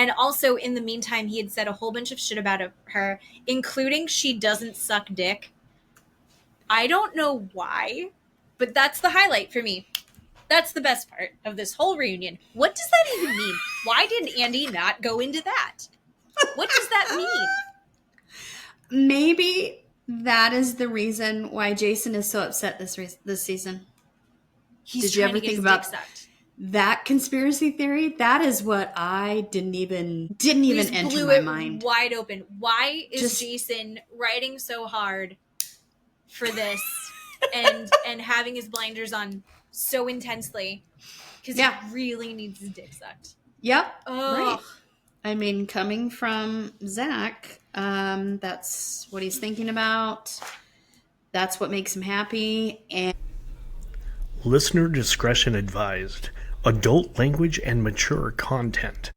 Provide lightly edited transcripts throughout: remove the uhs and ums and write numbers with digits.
And also, in the meantime, he had said a whole bunch of shit about her, including she doesn't suck dick. I don't know why, but that's the highlight for me. That's the best part of this whole reunion. What does that even mean? Why did Andy not go into that? What does that mean? Maybe that is the reason why Jason is so upset this season. Did you ever think about that conspiracy theory? That is what I didn't even enter my mind. Wide open. Why is Jason writing so hard for this and having his blinders on so intensely? Because he really needs his dick sucked. Yep. Oh. Right. I mean, coming from Zach, that's what he's thinking about. That's what makes him happy. And listener discretion advised. Adult language and mature content.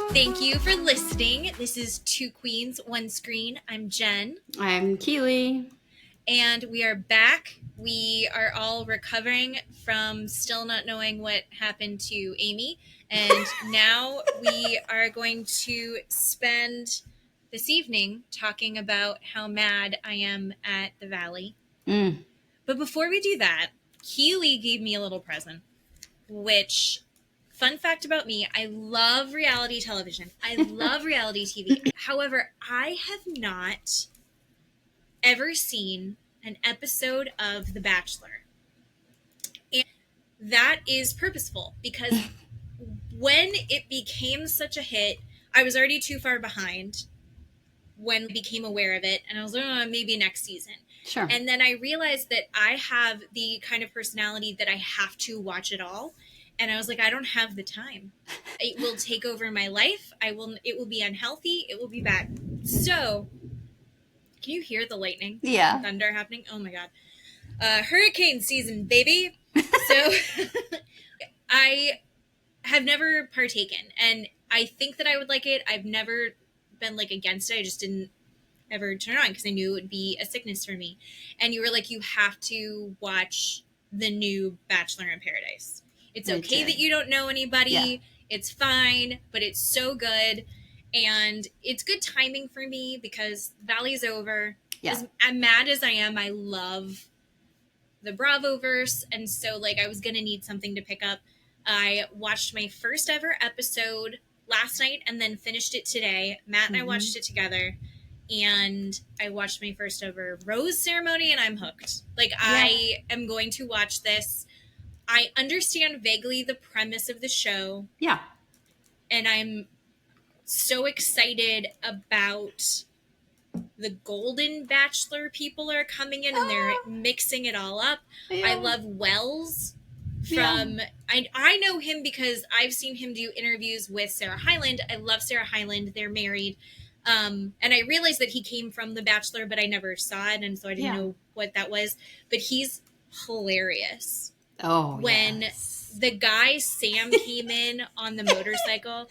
Thank you for listening. This is Two Queens, One Screen. I'm Jen. I'm Keeley. And we are back. We are all recovering from still not knowing what happened to Amy. And now we are going to spend this evening talking about how mad I am at the Valley. But before we do that, Keeley gave me a little present, which... Fun fact about me, I love reality television. I love reality TV. However, I have not ever seen an episode of The Bachelor. And that is purposeful because when it became such a hit, I was already too far behind when I became aware of it. And I was like, oh, maybe next season. Sure. And then I realized that I have the kind of personality that I have to watch it all. And I was like, I don't have the time. It will take over my life. It will be unhealthy. It will be bad. So, can you hear the lightning? Yeah. Thunder happening? Oh my God. Hurricane season, baby. So, I have never partaken. And I think that I would like it. I've never been like against it. I just didn't ever turn on because I knew it would be a sickness for me. And you were like, you have to watch the new Bachelor in Paradise. It's okay that you don't know anybody. Yeah. It's fine, but it's so good. And it's good timing for me because Valley's over. Yeah. As mad as I am, I love the Bravoverse. And so, like, I was going to need something to pick up. I watched my first ever episode last night and then finished it today. Matt and I watched it together. And I watched my first ever rose ceremony and I'm hooked. Like, I am going to watch this. I understand vaguely the premise of the show. Yeah. And I'm so excited about the Golden Bachelor people are coming in and they're mixing it all up. Yeah. I love Wells from... Yeah. I know him because I've seen him do interviews with Sarah Hyland. I love Sarah Hyland. They're married. And I realized that he came from The Bachelor, but I never saw it. And so I didn't know what that was. But he's hilarious. Oh, when the guy Sam came in on the motorcycle,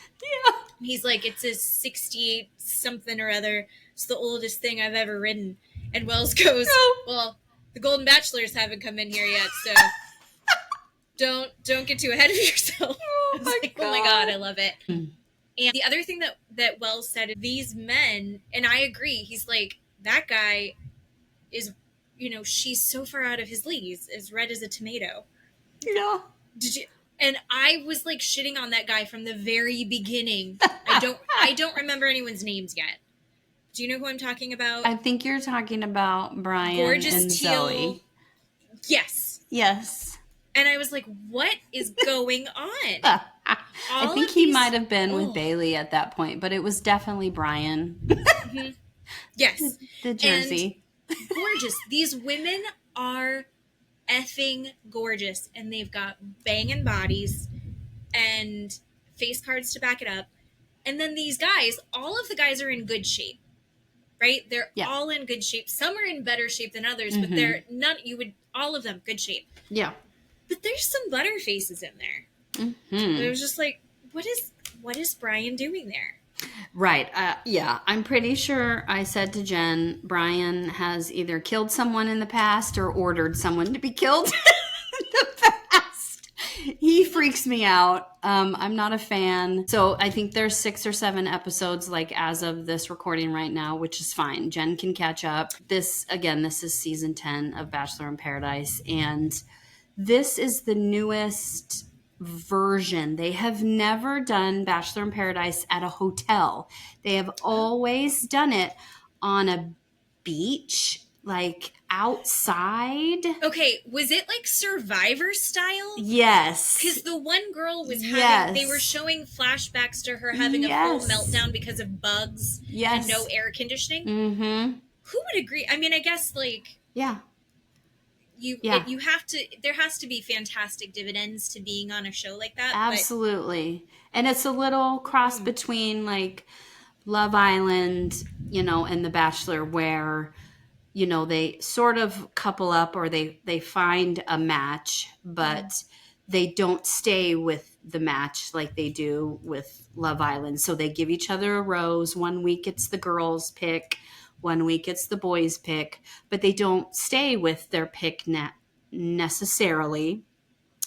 he's like, it's a 68 something or other. It's the oldest thing I've ever ridden. And Wells goes, well, the Golden Bachelors haven't come in here yet, so don't get too ahead of yourself. Oh my God, I love it. And the other thing that Wells said, these men, and I agree, he's like, that guy is, she's so far out of his league. He's as red as a tomato. Yeah. Did you? And I was like shitting on that guy from the very beginning. I don't remember anyone's names yet. Do you know who I'm talking about? I think you're talking about Brian Gorgeous and teal. Zoe. Yes. And I was like, what is going on? I think he might have been with Bailey at that point, but it was definitely Brian. Mm-hmm. Yes. The Jersey. And gorgeous. These women are effing gorgeous, and they've got banging bodies and face cards to back it up. And then these guys, all of the guys are in good shape, right? They're all in good shape. Some are in better shape than others, but all of them good shape. Yeah. But there's some butter faces in there. Mm-hmm. It was just like, what is Brian doing there? Right. Yeah, I'm pretty sure I said to Jen, Brian has either killed someone in the past or ordered someone to be killed in the past. He freaks me out. I'm not a fan. So I think there's 6 or 7 episodes, like as of this recording right now, which is fine. Jen can catch up. This is season 10 of Bachelor in Paradise. And this is the newest version. They have never done Bachelor in Paradise at a hotel. They have always done it on a beach, like outside. Okay, was it like Survivor style? Yes. Because the one girl was having, they were showing flashbacks to her having a full meltdown because of bugs and no air conditioning. Mm-hmm. Who would agree? I mean, I guess like... Yeah. You have to, there has to be fantastic dividends to being on a show like that. Absolutely. And it's a little cross between like Love Island, and The Bachelor, where, they sort of couple up or they find a match, but they don't stay with the match like they do with Love Island. So they give each other a rose. One week it's the girls' pick. One week it's the boys' pick, but they don't stay with their pick necessarily.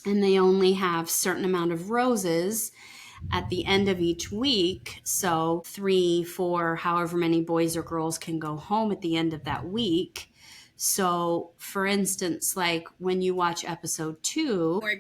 And they only have certain amount of roses at the end of each week. So 3, 4, however many boys or girls can go home at the end of that week. So, for instance, like when you watch episode 2, more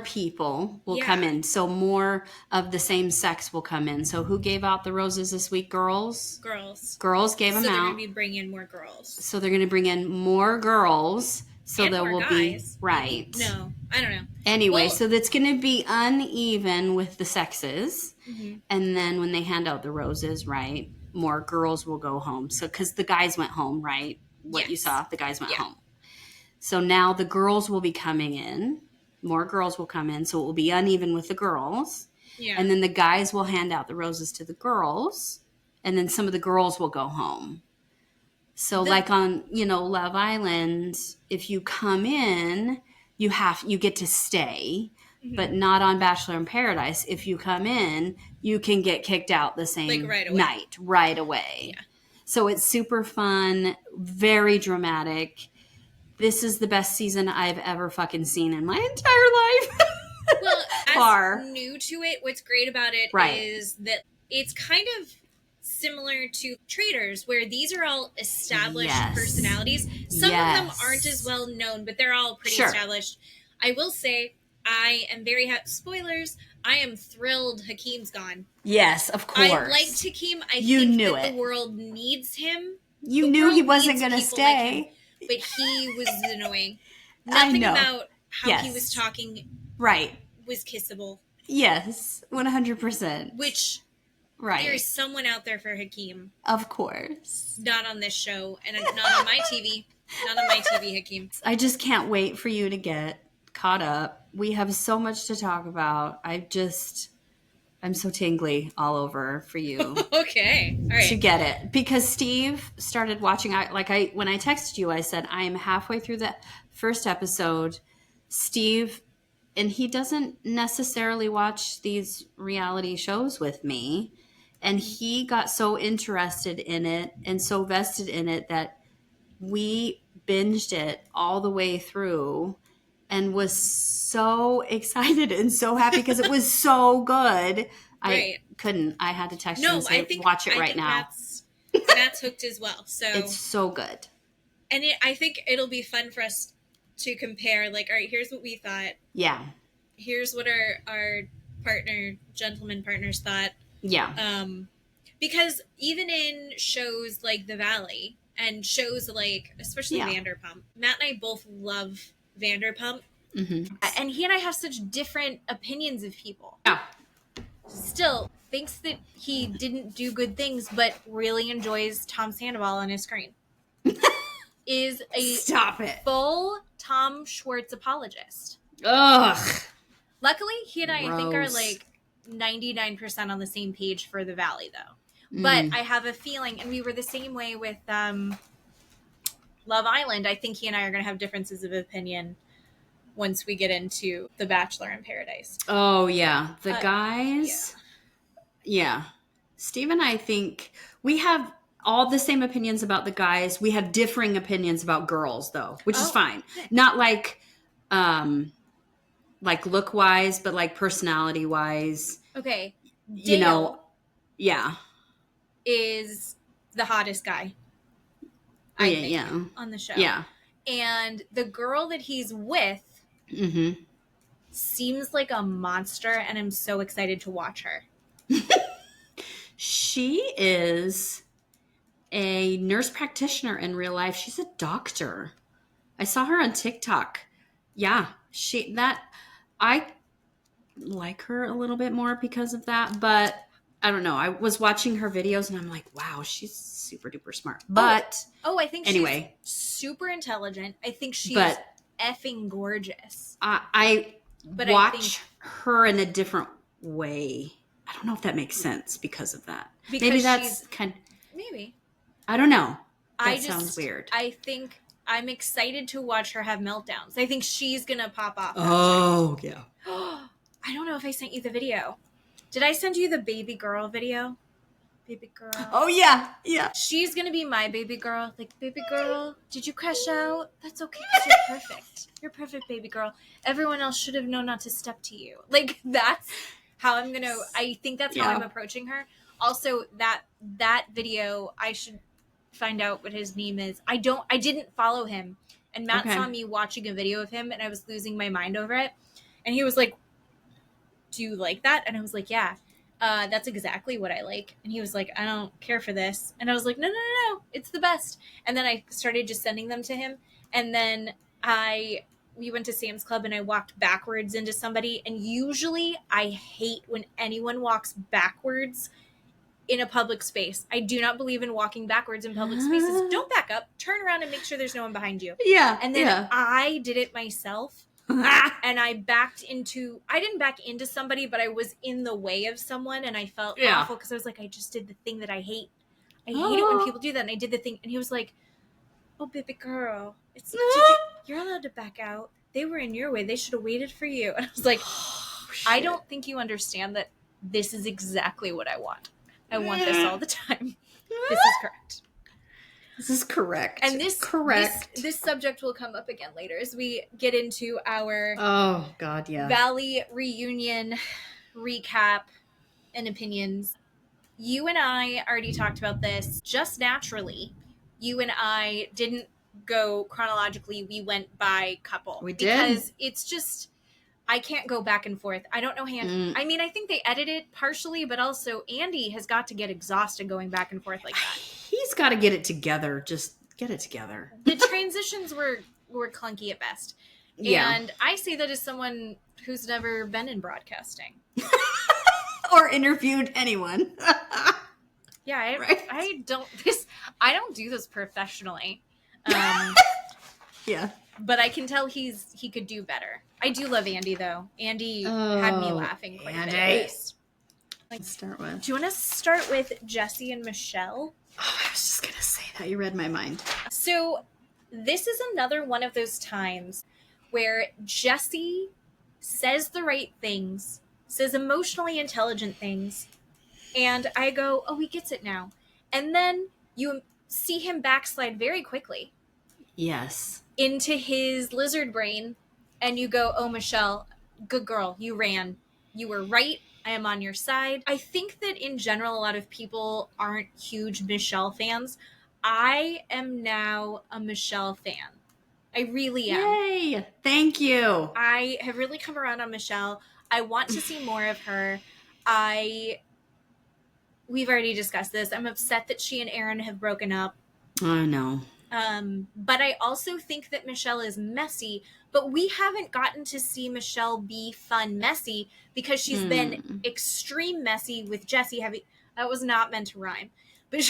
people will come in. So more of the same sex will come in. So who gave out the roses this week? Girls gave them out. So they're going to be bringing in more girls. So they're going to bring in more girls. So and there will guys. Be right. No, I don't know. Anyway, so that's going to be uneven with the sexes. Mm-hmm. And then when they hand out the roses, right, more girls will go home. So because the guys went home, right? You saw, the guys went home. So now the girls will be coming in. More girls will come in. So it will be uneven with the girls. Yeah. And then the guys will hand out the roses to the girls. And then some of the girls will go home. So like on, Love Island, if you come in, you get to stay, but not on Bachelor in Paradise. If you come in, you can get kicked out the same night, right away. Yeah. So it's super fun, very dramatic. This is the best season I've ever fucking seen in my entire life. Well, as new to it, what's great about it is that it's kind of similar to Traitors, where these are all established personalities. Some of them aren't as well known, but they're all pretty established. I will say, I am very happy. Spoilers, I am thrilled Hakeem's gone. Yes, of course. I liked Hakeem. I think that the world needs him. You knew he wasn't going to stay. Like him, but he was annoying. Nothing about how he was talking was kissable. Yes, 100%. Which... there is someone out there for Hakeem. Of course. Not on this show, and not on my TV. Not on my TV, Hakeem. I just can't wait for you to get caught up. We have so much to talk about. I'm so tingly all over for you. Okay. All right. To get it. Because Steve started watching, when I texted you, I said, I am halfway through the first episode. Steve, and he doesn't necessarily watch these reality shows with me. And he got so interested in it and so vested in it that we binged it all the way through and was so excited and so happy because it was so good. I couldn't. I had to text you and say, watch it right now. Matt's hooked as well. So it's so good. And I think it'll be fun for us to compare. Like, all right, here's what we thought. Yeah. Here's what our gentleman partners thought. Yeah. Because even in shows like The Valley and shows like, especially Vanderpump, Matt and I both love Vanderpump. Mm-hmm. And he and I have such different opinions of people. Yeah. Still thinks that he didn't do good things, but really enjoys Tom Sandoval on his screen. Is a full Tom Schwartz apologist. Ugh. Luckily, he and I think are like 99% on the same page for The Valley, though. But I have a feeling, and we were the same way with Love Island. I think he and I are going to have differences of opinion once we get into The Bachelor in Paradise. Oh, yeah. The guys. Yeah. Steve and I think we have all the same opinions about the guys. We have differing opinions about girls, though, which is fine. Not like look wise, but like personality wise. Okay. Dale, you know, yeah. is the hottest guy. I think on the show. Yeah. And the girl that he's with seems like a monster, and I'm so excited to watch her. She is a nurse practitioner in real life. She's a doctor. I saw her on TikTok. Yeah, I like her a little bit more because of that, but I don't know. I was watching her videos and I'm like, wow, she's super duper smart. But I think anyway, she's super intelligent. I think she's effing gorgeous. I watch her in a different way. I don't know if that makes sense because of that. Maybe that's maybe. I don't know. That sounds weird. I think I'm excited to watch her have meltdowns. I think she's gonna pop off. Oh yeah. I don't know if I sent you the video. Did I send you the baby girl video? Baby girl. Oh yeah, yeah. She's gonna be my baby girl. Like, baby girl, did you crash out? That's okay, 'cause you're perfect. You're perfect, baby girl. Everyone else should have known not to step to you. Like, that's how I'm gonna. I think that's how I'm approaching her. Also, that video, I should find out what his name is. I didn't follow him, and Matt saw me watching a video of him, and I was losing my mind over it. And he was like, "Do you like that?" And I was like, "Yeah, that's exactly what I like." And he was like, "I don't care for this." And I was like, No, it's the best." And then I started just sending them to him. And then we went to Sam's Club and I walked backwards into somebody. And usually I hate when anyone walks backwards in a public space. I do not believe in walking backwards in public spaces. Don't back up. Turn around and make sure there's no one behind you. Yeah. And then I did it myself. And I didn't back into somebody, but I was in the way of someone, and I felt awful because I was like, I just did the thing that I hate. I hate it when people do that. And I did the thing, and he was like, "Oh, baby girl, you're allowed to back out. They were in your way. They should have waited for you." And I was like, I don't think you understand that this is exactly what I want. I want this all the time. This is correct. This is correct. And this subject will come up again later as we get into our Valley reunion recap and opinions. You and I already talked about this just naturally. You and I didn't go chronologically. We went by couple. We did. Because it's just, I can't go back and forth. I don't know. I mean, I think they edited partially, but also Andy has got to get exhausted going back and forth like that. He's got to get it together. Just get it together. The transitions were clunky at best. Yeah. And I say that as someone who's never been in broadcasting. Or interviewed anyone. Yeah, I don't do this professionally. Yeah. But I can tell he could do better. I do love Andy though. Andy had me laughing quite a bit. Let's start with. Do you want to start with Jesse and Michelle? Oh, I was just gonna say that. You read my mind. So this is another one of those times where Jesse says the right things, says emotionally intelligent things, and I go, "Oh, he gets it now." And then you see him backslide very quickly. Yes. Into his lizard brain, and you go, "Oh, Michelle, good girl, you ran. You were right. I am on your side." I think that in general, a lot of people aren't huge Michelle fans. I am now a Michelle fan. I really am. Yay! Thank you. I have really come around on Michelle. I want to see more of her. We've already discussed this. I'm upset that she and Aaron have broken up. I know. But I also think that Michelle is messy, but we haven't gotten to see Michelle be fun messy because she's been extreme messy with Jesse. That was not meant to rhyme, but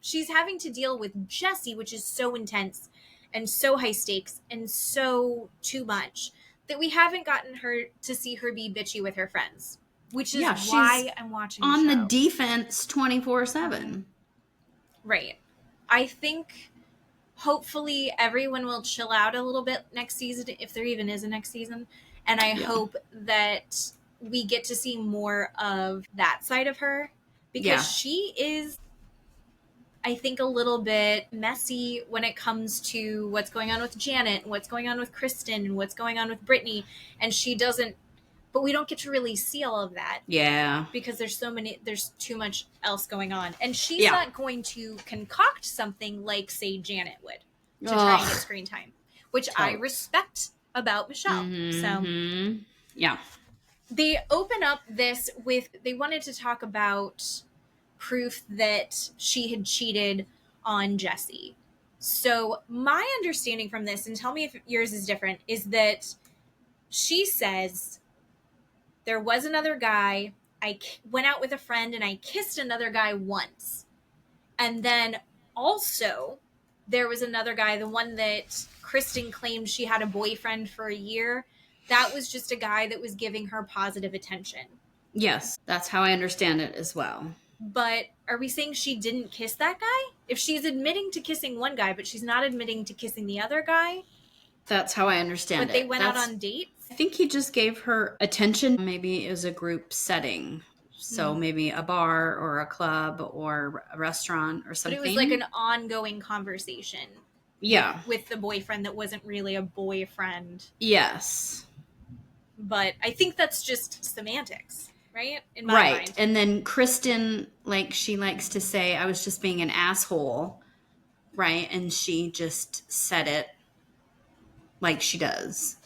she's having to deal with Jesse, which is so intense and so high stakes and so too much that we haven't gotten her to see her be bitchy with her friends, which is why I'm watching on the show. The defense 24/7. Right. I think hopefully everyone will chill out a little bit next season, if there even is a next season. And I hope that we get to see more of that side of her, because she is, I think, a little bit messy when it comes to what's going on with Janet, what's going on with Kristen, and what's going on with Brittany. And she doesn't, but we don't get to really see all of that. Yeah. Because there's too much else going on. And she's not going to concoct something like, say, Janet would to try and get screen time, which I respect about Michelle. So, yeah. They open up this with, they wanted to talk about proof that she had cheated on Jesse. So my understanding from this, and tell me if yours is different, is that she says, there was another guy, I went out with a friend and I kissed another guy once. And then also there was another guy, the one that Kristen claimed she had a boyfriend for a year. That was just a guy that was giving her positive attention. Yes, that's how I understand it as well. But are we saying she didn't kiss that guy? If she's admitting to kissing one guy, but she's not admitting to kissing the other guy? That's how I understand it. But they went out on dates? I think he just gave her attention. Maybe it was a group setting. So maybe a bar or a club or a restaurant or something. But it was like an ongoing conversation. Yeah. With the boyfriend that wasn't really a boyfriend. Yes. But I think that's just semantics, right? In my mind. And then Kristen, like, she likes to say, I was just being an asshole, right? And she just said it like she does.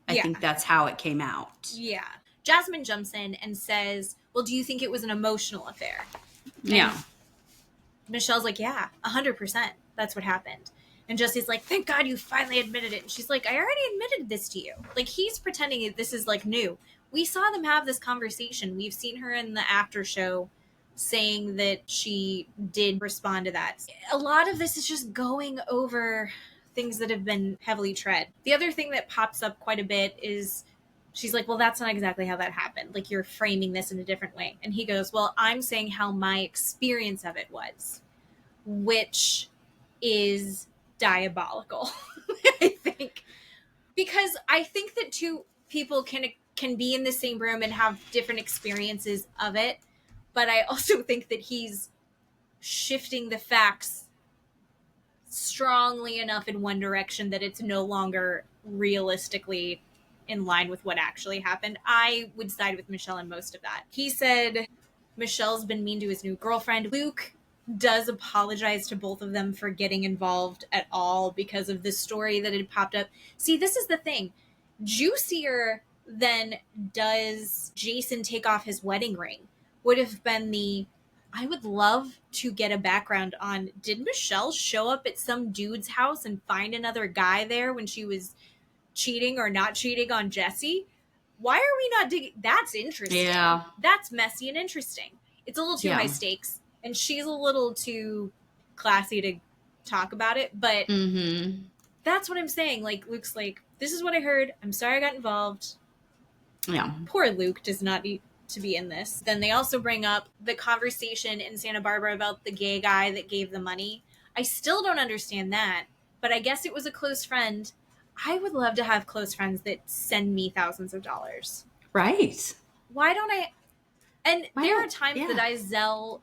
I think that's how it came out. Yeah. Jasmine jumps in and says, well, do you think it was an emotional affair? And Michelle's like, yeah, 100%. That's what happened. And Jesse's like, thank God you finally admitted it. And she's like, I already admitted this to you. Like, he's pretending this is, like, new. We saw them have this conversation. We've seen her in the after show saying that she did respond to that. A lot of this is just going over things that have been heavily tread. The other thing that pops up quite a bit is she's like, well, that's not exactly how that happened. Like, you're framing this in a different way. And he goes, well, I'm saying how my experience of it was, which is diabolical, I think. Because I think that two people can be in the same room and have different experiences of it. But I also think that he's shifting the facts strongly enough in one direction that it's no longer realistically in line with what actually happened. I would side with Michelle in most of that. He said Michelle's been mean to his new girlfriend. Luke does apologize to both of them for getting involved at all because of this story that had popped up. See, this is the thing. Juicier than does Jason take off his wedding ring would have been I would love to get a background on, did Michelle show up at some dude's house and find another guy there when she was cheating or not cheating on Jesse? Why are we not digging? That's interesting. Yeah. That's messy and interesting. It's a little too high stakes, and she's a little too classy to talk about it, but that's what I'm saying. Like, Luke's like, this is what I heard. I'm sorry I got involved. Yeah. Poor Luke does not need to be in this. Then they also bring up the conversation in Santa Barbara about the gay guy that gave the money. I still don't understand that, but I guess it was a close friend. I would love to have close friends that send me thousands of dollars. Right. Why don't I? And there are times that I Zelle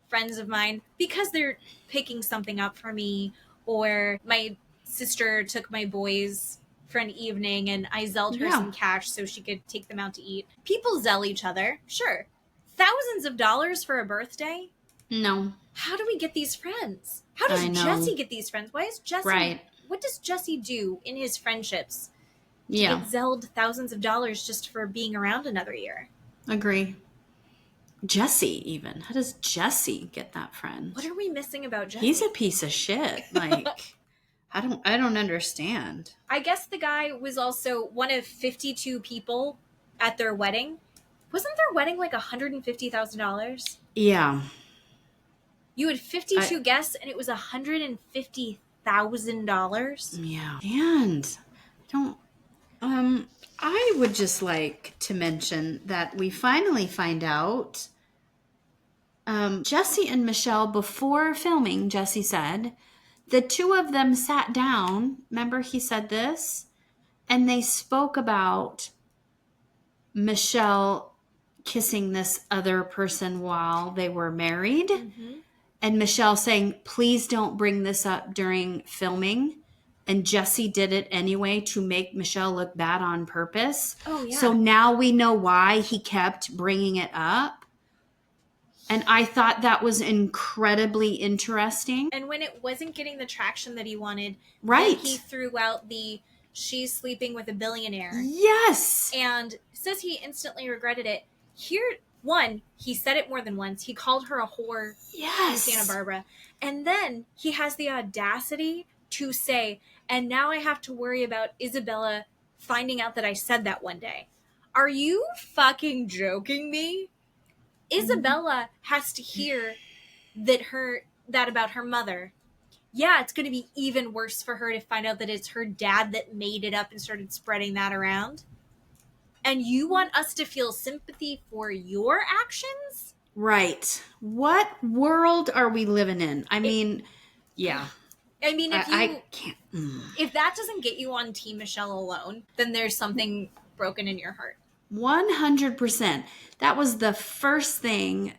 friends of mine because they're picking something up for me, or my sister took my boys for an evening and I Zelled her some cash so she could take them out to eat. People Zelle each other, sure. Thousands of dollars for a birthday? No. How do we get these friends? How does Jesse get these friends? Why is Jesse... Right. What does Jesse do in his friendships? Yeah. Get Zelled thousands of dollars just for being around another year. Agree. Jesse, even. How does Jesse get that friend? What are we missing about Jesse? He's a piece of shit. Like... I don't understand. I guess the guy was also one of 52 people at their wedding. Wasn't their wedding like $150,000? Yeah. You had 52 guests and it was $150,000? Yeah. And I would just like to mention that we finally find out Jesse and Michelle, before filming, Jesse said the two of them sat down. Remember he said this? And they spoke about Michelle kissing this other person while they were married. Mm-hmm. And Michelle saying, please don't bring this up during filming. And Jesse did it anyway to make Michelle look bad on purpose. Oh, yeah. So now we know why he kept bringing it up. And I thought that was incredibly interesting. And when it wasn't getting the traction that he wanted, right, he threw out the she's sleeping with a billionaire. Yes. And says he instantly regretted it. Here, one, he said it more than once. He called her a whore in Santa Barbara. And then he has the audacity to say, and now I have to worry about Isabella finding out that I said that one day. Are you fucking joking me? Isabella has to hear that about her mother. Yeah, it's going to be even worse for her to find out that it's her dad that made it up and started spreading that around. And you want us to feel sympathy for your actions? Right. What world are we living in? I mean, yeah. I mean, I can't. If that doesn't get you on Team Michelle alone, then there's something broken in your heart. 100%. That was the first thing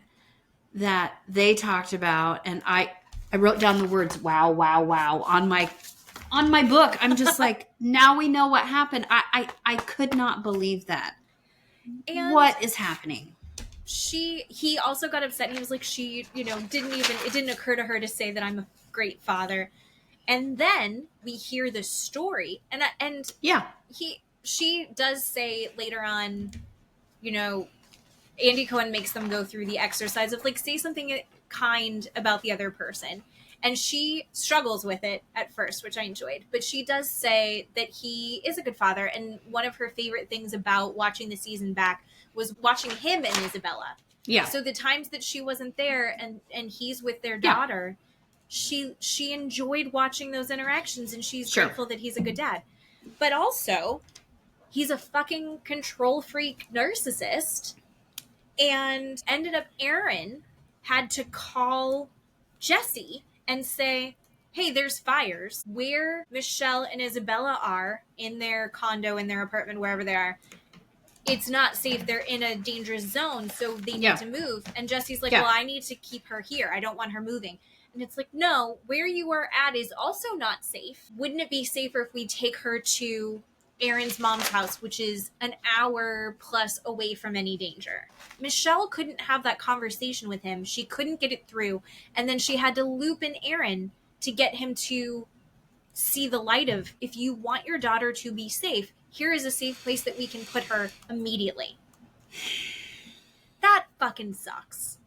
that they talked about, and I wrote down the words "wow, wow, wow" on my book. I'm just like, now we know what happened. I could not believe that. And what is happening? He also got upset. And he was like, it didn't occur to her to say that I'm a great father. And then we hear the story, and yeah, she does say later on, Andy Cohen makes them go through the exercise of like, say something kind about the other person. And she struggles with it at first, which I enjoyed. But she does say that he is a good father. And one of her favorite things about watching the season back was watching him and Isabella. Yeah. So the times that she wasn't there and he's with their daughter, she enjoyed watching those interactions, and she's grateful that he's a good dad. But also, he's a fucking control freak narcissist. And ended up, Aaron had to call Jesse and say, hey, there's fires where Michelle and Isabella are in their condo, in their apartment, wherever they are. It's not safe. They're in a dangerous zone, so they need to move. And Jesse's like, well, I need to keep her here. I don't want her moving. And it's like, no, where you are at is also not safe. Wouldn't it be safer if we take her to Aaron's mom's house, which is an hour plus away from any danger? Michelle couldn't have that conversation with him. She couldn't get it through. And then she had to loop in Aaron to get him to see the light of, if you want your daughter to be safe, here is a safe place that we can put her immediately. That fucking sucks.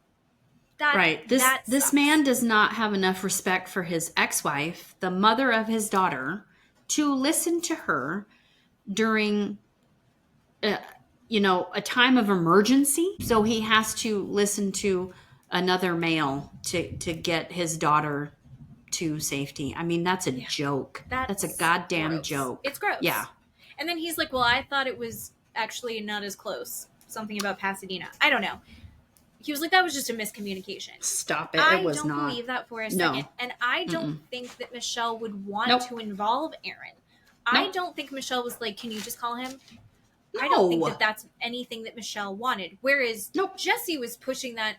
This man does not have enough respect for his ex-wife, the mother of his daughter, to listen to her during a time of emergency. So he has to listen to another male to get his daughter to safety. I mean, that's a joke. That's a goddamn joke. It's gross. Yeah. And then he's like, well, I thought it was actually not as close. Something about Pasadena. I don't know. He was like, that was just a miscommunication. Stop it. It was not. I don't believe that for a second. No. And I don't think that Michelle would want to involve Aaron. I don't think Michelle was like, can you just call him? No. I don't think that that's anything that Michelle wanted. Whereas Jesse was pushing that,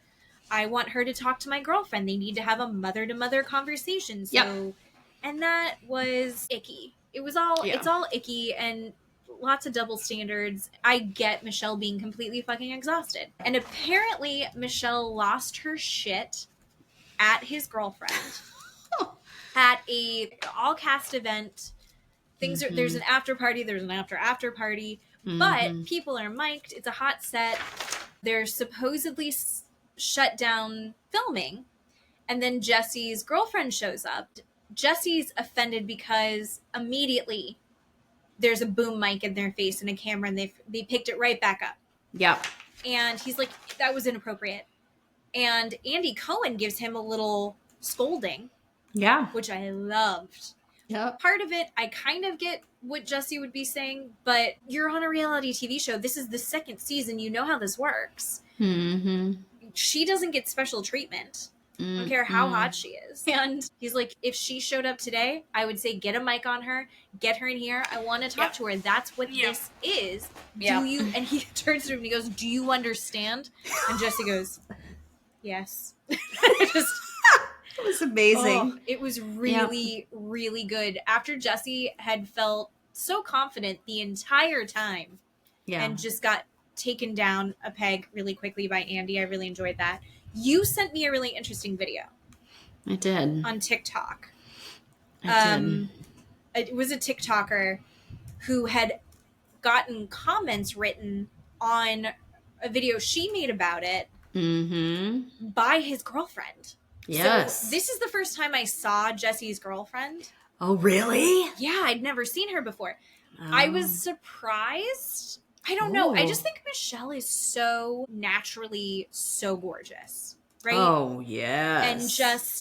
I want her to talk to my girlfriend. They need to have a mother-to-mother conversation. So, and that was icky. It's all icky and lots of double standards. I get Michelle being completely fucking exhausted. And apparently Michelle lost her shit at his girlfriend at a all-cast event. Things are, there's an after party, there's an after party, but people are mic'd. It's a hot set. They're supposedly shut down filming. And then Jesse's girlfriend shows up. Jesse's offended because immediately there's a boom mic in their face and a camera, and they picked it right back up. Yep. And he's like, that was inappropriate. And Andy Cohen gives him a little scolding. Yeah. Which I loved. Yep. Part of it, I kind of get what Jesse would be saying, but you're on a reality TV show. This is the second season. You know how this works. Mm-hmm. She doesn't get special treatment. I don't care how hot she is. And he's like, if she showed up today, I would say get a mic on her, get her in here. I want to talk to her. That's what this is. Do you? And he turns to him and he goes, do you understand? And Jesse goes, yes. Just, it was amazing. Oh, it was really, really good. After Jesse had felt so confident the entire time and just got taken down a peg really quickly by Andy. I really enjoyed that. You sent me a really interesting video. I did. On TikTok. I did. It was a TikToker who had gotten comments written on a video she made about it by his girlfriend. Yes. So this is the first time I saw Jesse's girlfriend. Oh, really? Yeah, I'd never seen her before. I was surprised. I don't know. I just think Michelle is so naturally so gorgeous. Right? Oh, yes. And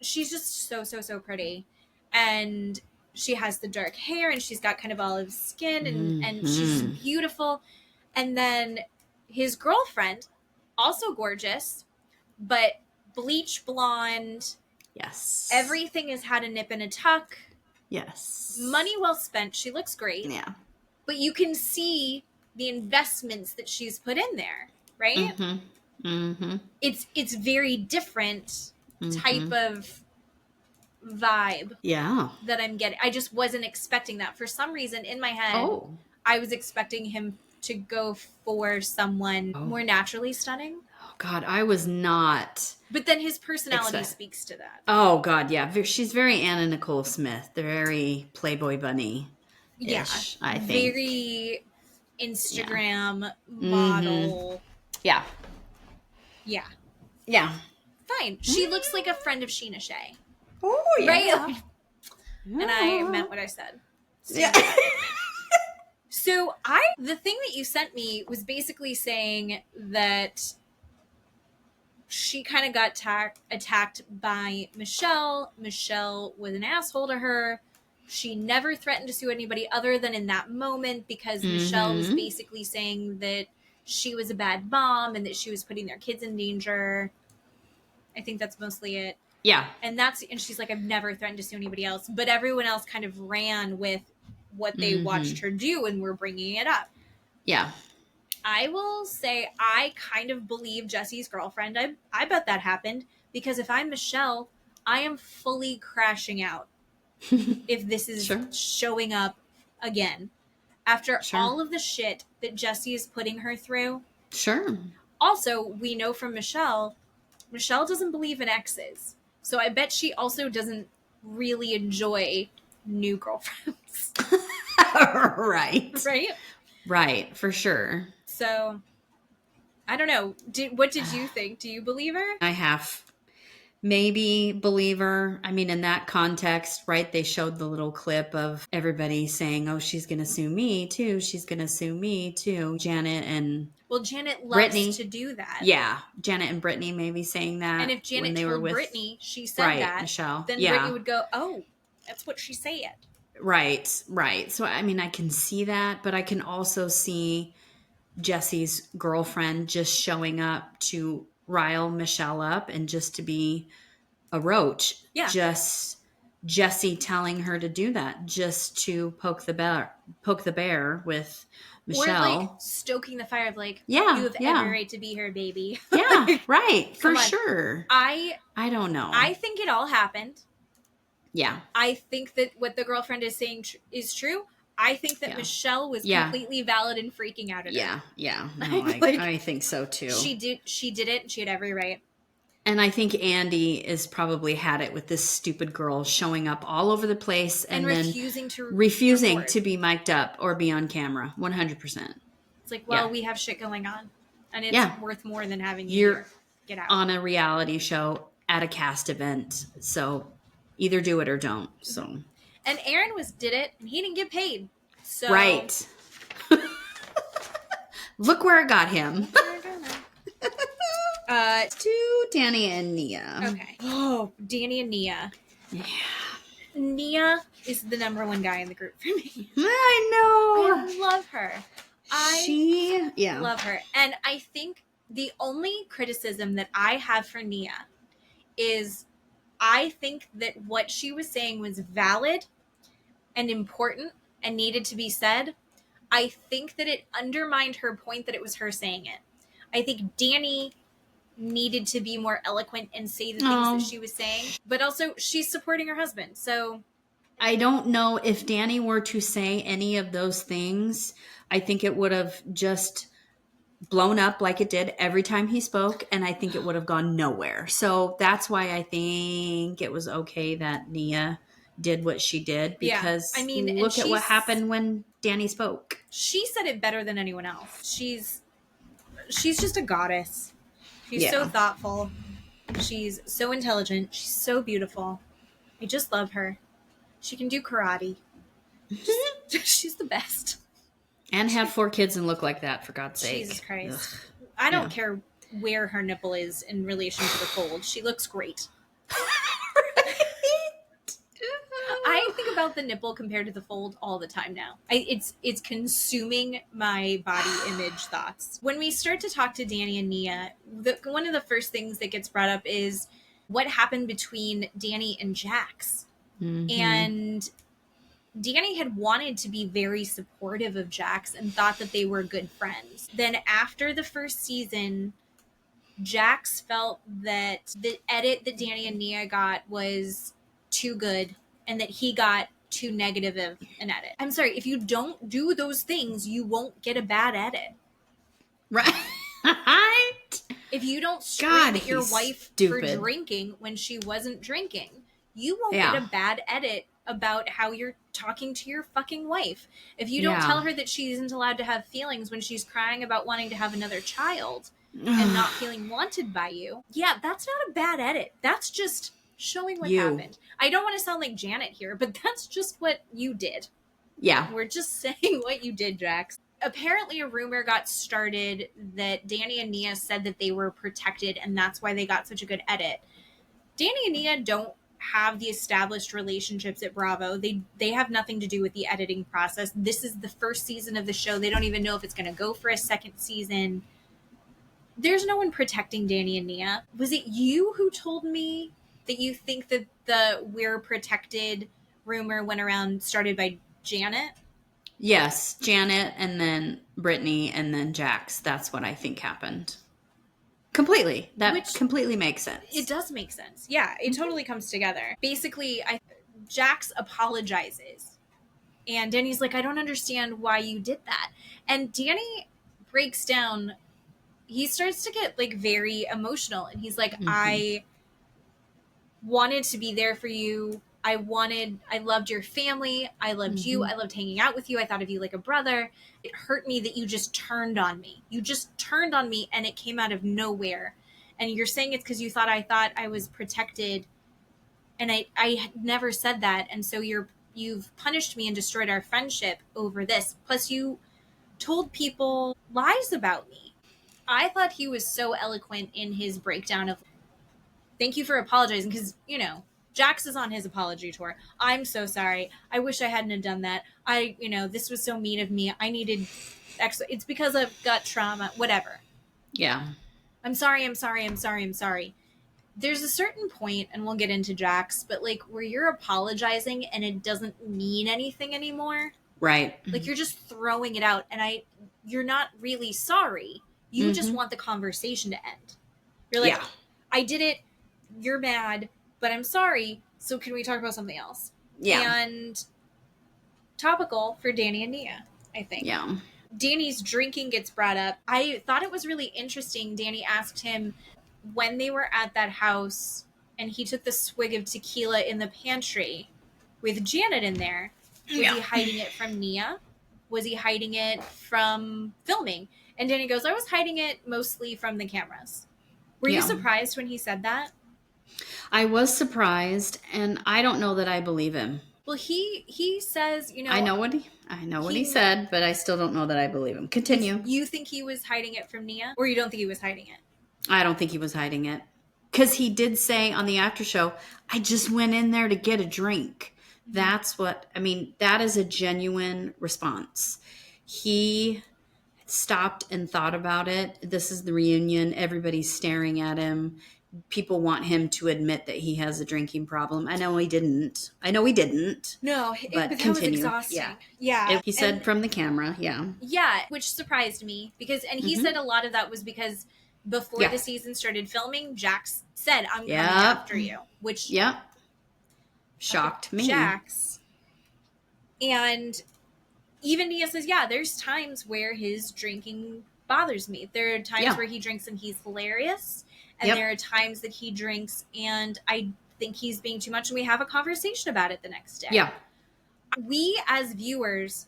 she's just so pretty. And she has the dark hair and she's got kind of olive skin and she's beautiful. And then his girlfriend, also gorgeous, but bleach blonde. Yes. Everything has had a nip and a tuck. Yes. Money well spent. She looks great. Yeah. But you can see the investments that she's put in there, right? It's very different type of vibe that I'm getting. I just wasn't expecting that. For some reason in my head, I was expecting him to go for someone more naturally stunning. Oh God, I was not. But then his personality speaks to that. Oh God, yeah. She's very Anna Nicole Smith. They're very Playboy Bunny. Yeah, I think. Very Instagram model. Yeah. Yeah. Yeah. Fine. She looks like a friend of Sheena Shea. Oh, yeah. Right? And I meant what I said. Yeah. So the thing that you sent me was basically saying that she kind of got attacked by Michelle. Michelle was an asshole to her. She never threatened to sue anybody other than in that moment because Michelle was basically saying that she was a bad mom and that she was putting their kids in danger. I think that's mostly it. Yeah. And she's like, I've never threatened to sue anybody else. But everyone else kind of ran with what they watched her do and were bringing it up. Yeah. I will say I kind of believe Jesse's girlfriend. I bet that happened because if I'm Michelle, I am fully crashing out if this is showing up again. After all of the shit that Jesse is putting her through. Sure. Also, we know from Michelle doesn't believe in exes. So I bet she also doesn't really enjoy new girlfriends. Right. Right? Right, for sure. So, I don't know. What did you think? Do you believe her? I have maybe believe her. I mean, in that context, right, they showed the little clip of everybody saying, oh, she's going to sue me too. She's going to sue me too. Janet and Janet loves Brittany to do that. Yeah. Janet and Brittany maybe saying that. And if Janet told Brittany she said that, Michelle. Then Brittany would go, oh, that's what she said. Right. So, I mean, I can see that, but I can also see Jesse's girlfriend just showing up to rile Michelle up and just to be a roach. Yeah. Just Jesse telling her to do that, just to poke the bear with Michelle. Or like stoking the fire of like, yeah, you have every right to be here, baby. Yeah, right. For sure. I don't know. I think it all happened. Yeah. I think that what the girlfriend is saying is true. I think that Michelle was completely valid in freaking out at her. Yeah. No, I think so too. She did it and she had every right. And I think Andy is probably had it with this stupid girl showing up all over the place and then refusing to be mic'd up or be on camera. 100%. It's like, well, we have shit going on and it's worth more than having you here. Get out. On a reality show at a cast event. So either do it or don't. So. And Aaron did it and he didn't get paid. So. Right. Look where it got him. To Danny and Nia. Okay. Oh, Danny and Nia. Yeah. Nia is the number one guy in the group for me. I know. I love her. I love her. And I think the only criticism that I have for Nia is I think that what she was saying was valid and important and needed to be said. I think that it undermined her point that it was her saying it. I think Danny needed to be more eloquent and say the things that she was saying, but also she's supporting her husband. So I don't know if Danny were to say any of those things, I think it would have just blown up like it did every time he spoke, and I think it would have gone nowhere. So that's why I think it was okay that Nia did what she did, because I mean, look at what happened when Danny spoke. She said it better than anyone else. She's just a goddess. She's so thoughtful. She's so intelligent. She's so beautiful. I just love her. She can do karate. She's the best. And have 4 kids and look like that, for God's sake. Jesus Christ. Ugh. I don't care where her nipple is in relation to the fold. She looks great. I think about the nipple compared to the fold all the time now. It's consuming my body image thoughts. When we start to talk to Danny and Nia, one of the first things that gets brought up is what happened between Danny and Jax. Mm-hmm. And Danny had wanted to be very supportive of Jax and thought that they were good friends. Then after the first season, Jax felt that the edit that Danny and Nia got was too good and that he got too negative of an edit. I'm sorry, if you don't do those things, you won't get a bad edit. Right. If you don't scream at your wife for drinking when she wasn't drinking, you won't get a bad edit about how you're talking to your fucking wife. If you don't tell her that she isn't allowed to have feelings when she's crying about wanting to have another child and not feeling wanted by you, that's not a bad edit. That's just showing what happened. I don't want to sound like Janet here, but that's just what you did. Yeah. We're just saying what you did, Jax. Apparently a rumor got started that Danny and Nia said that they were protected and that's why they got such a good edit. Danny and Nia don't have the established relationships at Bravo. They have nothing to do with the editing process. This is the first season of the show. They don't even know if it's going to go for a second season. There's no one protecting Danny and Nia. Was it you who told me that you think that the "we're protected" rumor went around started by Janet? Yes, Janet and then Brittany and then Jax. That's what I think happened. Completely. That completely makes sense. It does make sense. Yeah, it totally comes together. Basically, Jax apologizes. And Danny's like, I don't understand why you did that. And Danny breaks down. He starts to get like very emotional. And he's like, I wanted to be there for you. I loved your family. I loved you. I loved hanging out with you. I thought of you like a brother. It hurt me that you just turned on me. You just turned on me and it came out of nowhere. And you're saying it's because you thought I was protected. And I never said that. And so you've punished me and destroyed our friendship over this. Plus you told people lies about me. I thought he was so eloquent in his breakdown of thank you for apologizing because, Jax is on his apology tour. I'm so sorry. I wish I hadn't have done that. This was so mean of me. I needed extra. It's because I've got trauma, whatever. Yeah. I'm sorry. There's a certain point, and we'll get into Jax, but like where you're apologizing and it doesn't mean anything anymore. Right. Like you're just throwing it out and you're not really sorry. You just want the conversation to end. You're like, I did it. You're mad. But I'm sorry, so can we talk about something else? Yeah. And topical for Danny and Nia, I think. Yeah. Danny's drinking gets brought up. I thought it was really interesting. Danny asked him when they were at that house and he took the swig of tequila in the pantry with Janet in there. Was he hiding it from Nia? Was he hiding it from filming? And Danny goes, I was hiding it mostly from the cameras. Were you surprised when he said that? I was surprised, and I don't know that I believe him. Well, he says, I know what he said, but I still don't know that I believe him. Continue. You think he was hiding it from Nia, or you don't think he was hiding it? I don't think he was hiding it, because he did say on the after show, I just went in there to get a drink. That's what that is a genuine response. He stopped and thought about it. This is the reunion. Everybody's staring at him. people want him to admit that he has a drinking problem. I know he didn't. No, but that continue. was exhausting. Yeah. He said from the camera. Yeah. Yeah, which surprised me because, and he said a lot of that was because before the season started filming, Jax said, "I'm coming after you," which shocked me. Jax. And even Nia says, yeah, there's times where his drinking bothers me. There are times where he drinks and he's hilarious. And there are times that he drinks and I think he's being too much. And we have a conversation about it the next day. Yeah. We as viewers,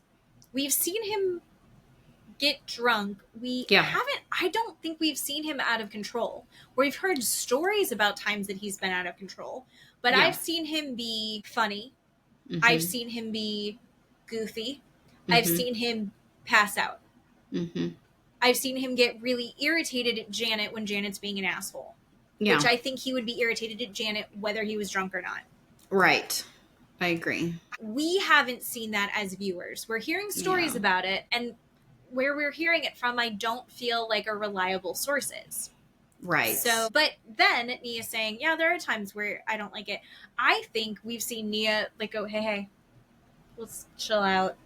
we've seen him get drunk. We haven't, I don't think we've seen him out of control. We've heard stories about times that he's been out of control. But I've seen him be funny. I've seen him be goofy. I've seen him pass out. I've seen him get really irritated at Janet when Janet's being an asshole. Yeah. Which I think he would be irritated at Janet whether he was drunk or not. Right. I agree. We haven't seen that as viewers. We're hearing stories about it, and where we're hearing it from, I don't feel like are reliable sources. Right. So, but then Nia saying, yeah, there are times where I don't like it. I think we've seen Nia like go, hey, let's chill out.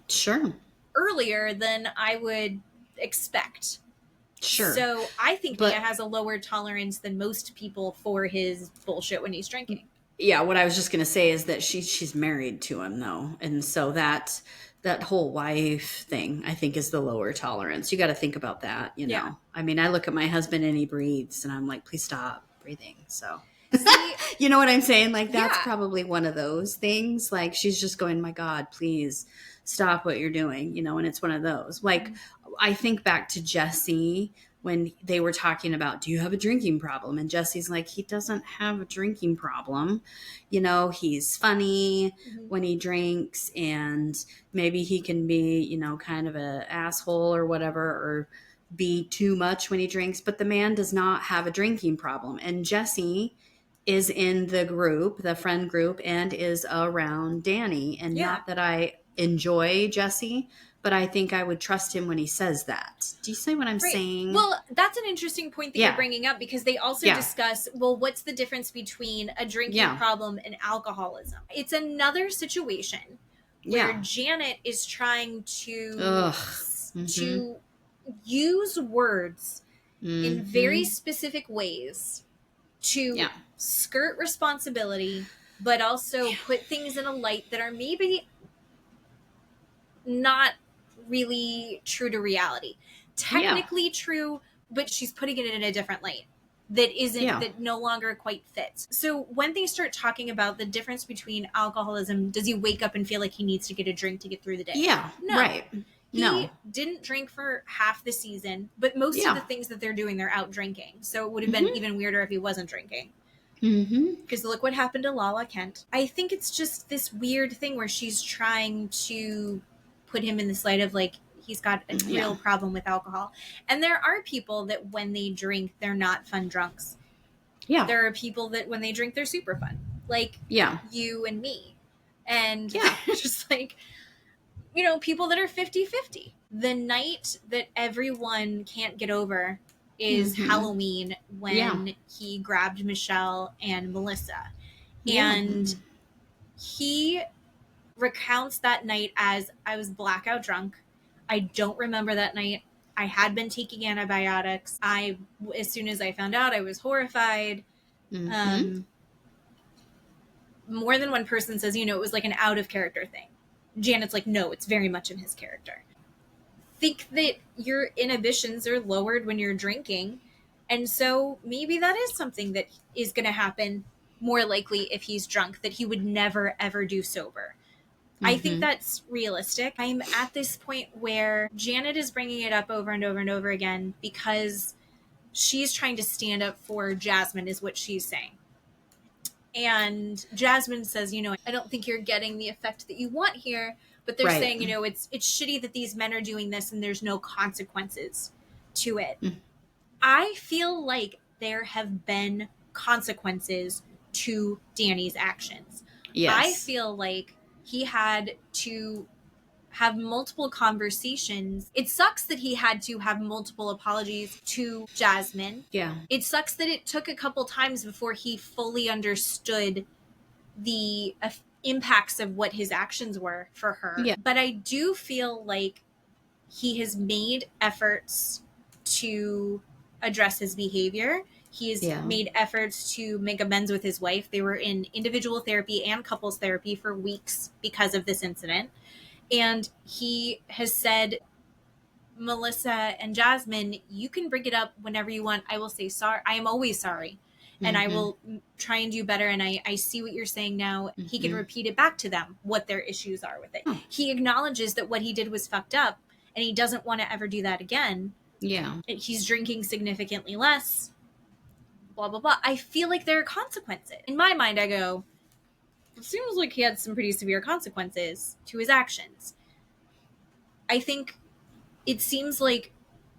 Sure. Earlier than I would expect. Sure. So I think Nia has a lower tolerance than most people for his bullshit when he's drinking. Yeah, what I was just going to say is that she's married to him though. And so that whole wife thing, I think, is the lower tolerance. You got to think about that, you know. Yeah. I mean, I look at my husband and he breathes and I'm like, please stop breathing. So see, you know what I'm saying? Like, that's probably one of those things. Like, she's just going, my God, please stop what you're doing, you know, and it's one of those. Like, I think back to Jesse when they were talking about, do you have a drinking problem? And Jesse's like, he doesn't have a drinking problem. You know, he's funny when he drinks and maybe he can be, you know, kind of an asshole or whatever, or be too much when he drinks, but the man does not have a drinking problem. And Jesse is in the group, the friend group, and is around Danny. And not that I enjoy Jesse, but I think I would trust him when he says that. Do you see what I'm saying? Well, that's an interesting point that you're bringing up, because they also discuss, well, what's the difference between a drinking problem and alcoholism? It's another situation where Janet is trying to use words in very specific ways to skirt responsibility, but also put things in a light that are maybe not really true to reality. Technically true, but she's putting it in a different light that isn't, that no longer quite fits. So when they start talking about the difference between alcoholism, does he wake up and feel like he needs to get a drink to get through the day? Yeah, no. Right. He didn't drink for half the season, but most of the things that they're doing, they're out drinking. So it would have been even weirder if he wasn't drinking. Because look what happened to Lala Kent. I think it's just this weird thing where she's trying to put him in this light of like, he's got a real problem with alcohol. And there are people that when they drink, they're not fun drunks. Yeah. There are people that when they drink, they're super fun. Like you and me. And just like, you know, people that are 50-50. The night that everyone can't get over is Halloween, when he grabbed Michelle and Melissa. And he recounts that night as, I was blackout drunk. I don't remember that night. I had been taking antibiotics. As soon as I found out, I was horrified. More than one person says, you know, it was like an out of character thing. Janet's like, no, it's very much in his character. Think that your inhibitions are lowered when you're drinking. And so maybe that is something that is going to happen more likely if he's drunk, that he would never, ever do sober. I think that's realistic. I'm at this point where Janet is bringing it up over and over and over again because she's trying to stand up for Jasmine, is what she's saying. And Jasmine says, you know, I don't think you're getting the effect that you want here. But they're saying, you know, it's shitty that these men are doing this and there's no consequences to it. I feel like there have been consequences to Danny's actions. Yes. I feel like he had to have multiple conversations. It sucks that he had to have multiple apologies to Jasmine. Yeah. It sucks that it took a couple times before he fully understood the impacts of what his actions were for her. Yeah. But I do feel like he has made efforts to address his behavior. He has made efforts to make amends with his wife. They were in individual therapy and couples therapy for weeks because of this incident. And he has said, Melissa and Jasmine, you can bring it up whenever you want. I will say sorry. I am always sorry. And I will try and do better. And I see what you're saying now. He can repeat it back to them, what their issues are with it. He acknowledges that what he did was fucked up and he doesn't want to ever do that again. Yeah. He's drinking significantly less, blah, blah, blah. I feel like there are consequences. In my mind, I go, it seems like he had some pretty severe consequences to his actions. I think it seems like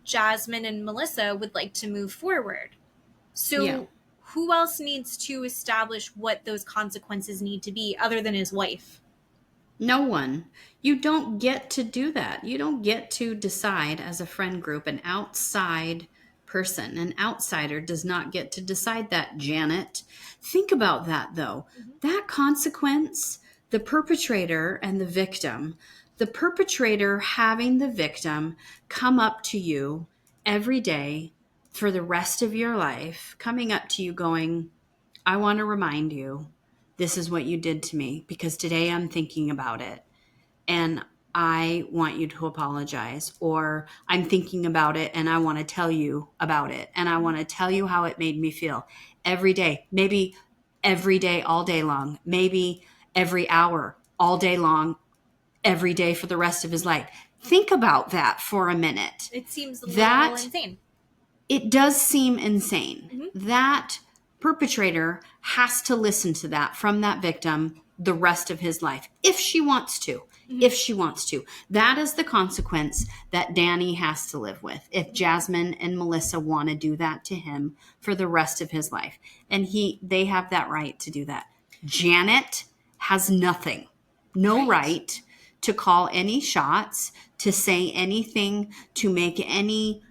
Jasmine and Melissa would like to move forward. So who else needs to establish what those consequences need to be other than his wife? No one. You don't get to do that. You don't get to decide as a friend group, an outside person. An outsider does not get to decide that, Janet. Think about that, though. That consequence, the perpetrator and the victim, the perpetrator having the victim come up to you every day for the rest of your life, coming up to you going, I want to remind you, this is what you did to me because today I'm thinking about it and I want you to apologize, or I'm thinking about it and I want to tell you about it and I want to tell you how it made me feel every day, maybe every day, all day long, maybe every hour, all day long, every day for the rest of his life. Think about that for a minute. It seems a little insane. It does seem insane. That perpetrator has to listen to that from that victim the rest of his life, if she wants to. If she wants to. That is the consequence that Danny has to live with if Jasmine and Melissa want to do that to him for the rest of his life. And they have that right to do that. Janet has nothing. No right to call any shots, to say anything, to make any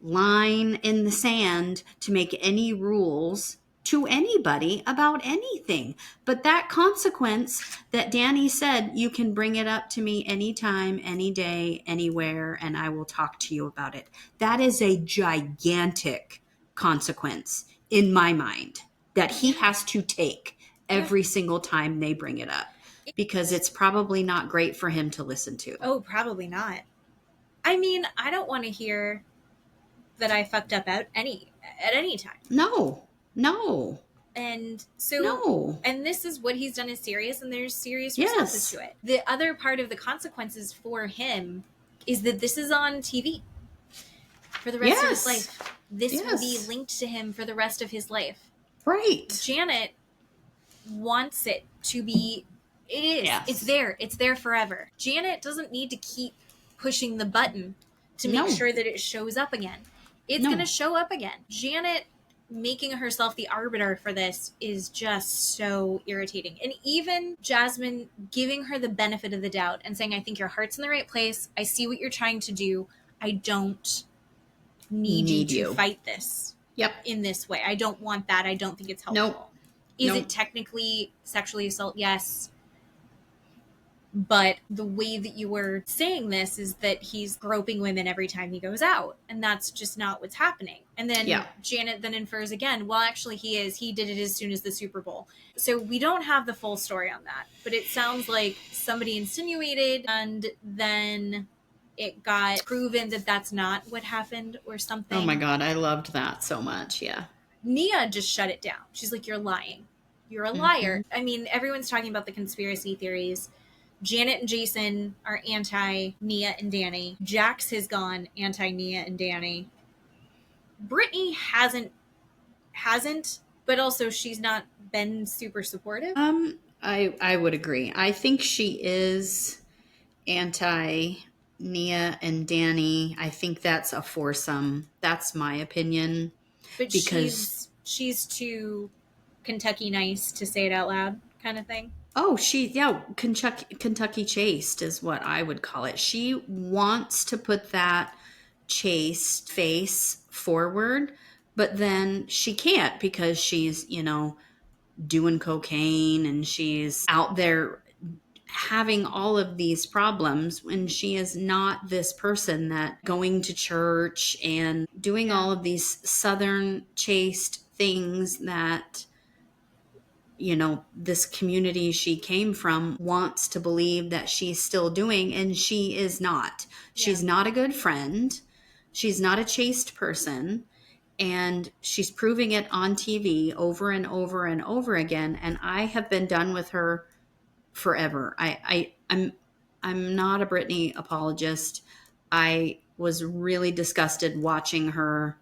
line in the sand, to make any rules to anybody about anything. But that consequence that Danny said, you can bring it up to me anytime, any day, anywhere, and I will talk to you about it. That is a gigantic consequence in my mind that he has to take every single time they bring it up, because it's probably not great for him to listen to. Oh, probably not. I mean, I don't want to hear that I fucked up at any time. No. And so, and this is what he's done is serious, and there's serious responses to it. The other part of the consequences for him is that this is on TV for the rest of his life. This will be linked to him for the rest of his life. Right. Janet wants it to be, it is, it's there forever. Janet doesn't need to keep pushing the button to make sure that it shows up again. It's going to show up again. Janet making herself the arbiter for this is just so irritating. And even Jasmine giving her the benefit of the doubt and saying, I think your heart's in the right place. I see what you're trying to do. I don't need you to fight this in this way. I don't want that. I don't think it's helpful. Is it technically sexually assault? Yes. But the way that you were saying this is that he's groping women every time he goes out. And that's just not what's happening. And then Janet then infers again, well, actually he did it as soon as the Super Bowl. So we don't have the full story on that. But it sounds like somebody insinuated and then it got proven that that's not what happened or something. Oh my God, I loved that so much. Yeah. Nia just shut it down. She's like, you're lying. You're a liar. I mean, everyone's talking about the conspiracy theories. Janet and Jason are anti-Nia and Danny. Jax has gone anti-Nia and Danny. Brittany hasn't, but also she's not been super supportive. I would agree. I think she is anti-Nia and Danny. I think that's a foursome. That's my opinion. But because she's too Kentucky nice to say it out loud kind of thing. Oh, Kentucky chased is what I would call it. She wants to put that chaste face forward, but then she can't because she's, doing cocaine and she's out there having all of these problems when she is not this person that going to church and doing all of these southern chaste things that this community she came from wants to believe that she's still doing, and she is not. She's not a good friend. She's not a chaste person. And she's proving it on TV over and over and over again. And I have been done with her forever. I'm not a Brittany apologist. I was really disgusted watching her